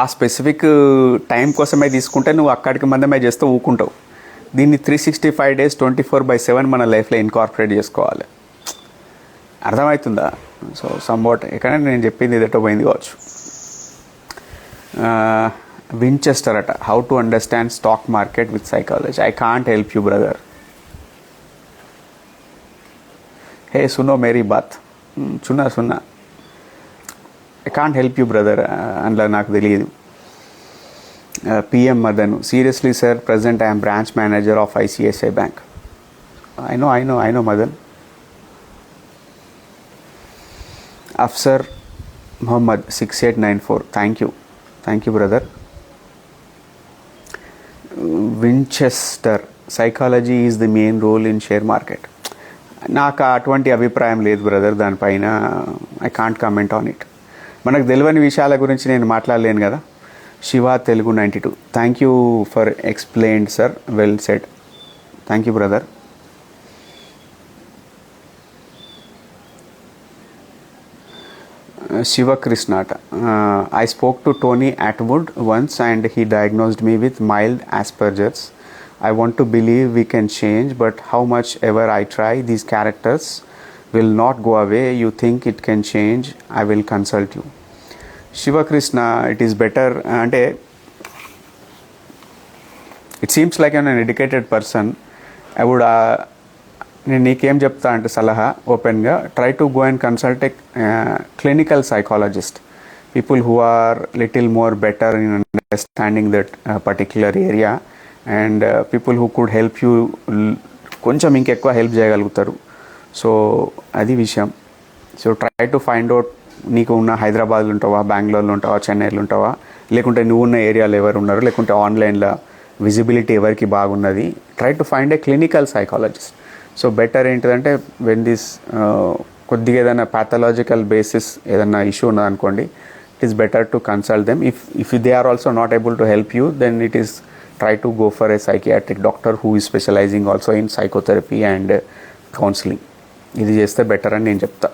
ఆ స్పెసిఫిక్ టైం కోసమే తీసుకుంటే నువ్వు అక్కడికి మందమే చేస్తూ ఊకుంటావు. దీన్ని 365 days 24/7 మన లైఫ్లో ఇన్కార్పొరేట్ చేసుకోవాలి. అర్థమవుతుందా? సో సమ్వాట్ ఎక్కడైనా నేను చెప్పింది ఏదటో పోయింది కావచ్చు. వించెస్టర్ అట, how to understand stock market with psychology. I can't help you brother. Hey సునో Mary bath, సున్నా I can't help you brother, అందులో నాకు తెలియదు. PM Madan, seriously sir, present I am branch manager of ICICI Bank. I know Madan. Afsar Muhammad 6894, thank you brother. Winchester, psychology is the main role in share market. నాకు అటువంటి అభిప్రాయం లేదు brother, దానిపైన I can't comment on it. మనకు తెలియని విషయాల గురించి నేను మాట్లాడలేను కదా. Shiva Telugu 92, thank you for explained sir, well said. Thank you brother. Shivakrishna అట, I spoke to Tony Attwood once and he diagnosed me with mild Asperger's. I want to believe we can change, but how much ever I try, these characters will not go away. You think it can change? I will consult you. Shivakrishna, it is better, ante it seems like an educated person. I would నేను నీకేం చెప్తా అంటే సలహా ఓపెన్గా, try to go and consult a clinical psychologist, people who are little more better in understanding that particular area, and people who could help you, కొంచెం ఇంకెక్కువ help చేయగలుగుతారు. So అది విషయం. So try to find out, నీకు ఉన్న హైదరాబాద్లో ఉంటావా, బెంగళూరులో ఉంటావా, చెన్నైలో ఉంటావా, లేకుంటే నువ్వు ఉన్న ఏరియాలో ఎవరు ఉన్నారు, లేకుంటే ఆన్లైన్లో విజిబిలిటీ ఎవరికి బాగున్నది, try to find a clinical psychologist. So better ఏంటిదంటే వెన్ దిస్ కొద్దిగా ఏదైనా ప్యాథలాజికల్ బేసిస్ ఏదైనా ఇష్యూ ఉన్నదనుకోండి, it is better to consult them. If they are also not able to help you, then it is try to go for a psychiatric doctor who is specializing also in psychotherapy and counseling. ఇది చేస్తే better అని నేను చెప్తా.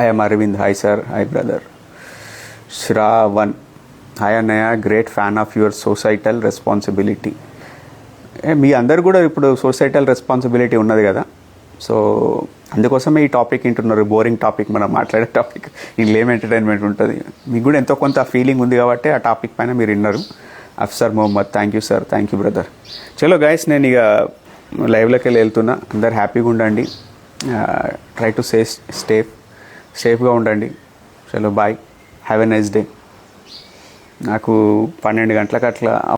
I am Arvind. Hi sir. Hi brother. Shravan, hi Anaya, great fan of your societal responsibility. మీ అందరు కూడా ఇప్పుడు societal responsibility ఉన్నది కదా, సో అందుకోసమే ఈ టాపిక్ వింటున్నారు. బోరింగ్ టాపిక్, మనం మాట్లాడే టాపిక్, ఇందులో ఏం ఎంటర్టైన్మెంట్ ఉంటుంది, మీకు కూడా ఎంతో కొంత ఫీలింగ్ ఉంది కాబట్టి ఆ టాపిక్ పైన మీరు విన్నారు. Afsar Mohammad, thank you sir, thank you brother. చలో గైస్, నేను ఇక లైవ్లోకి వెళ్తున్నా. అందరు హ్యాపీగా ఉండండి, ట్రై టు సేఫ్గా ఉండండి. చలో bye, have a nice day. నాకు 12 గంటలకు అట్లా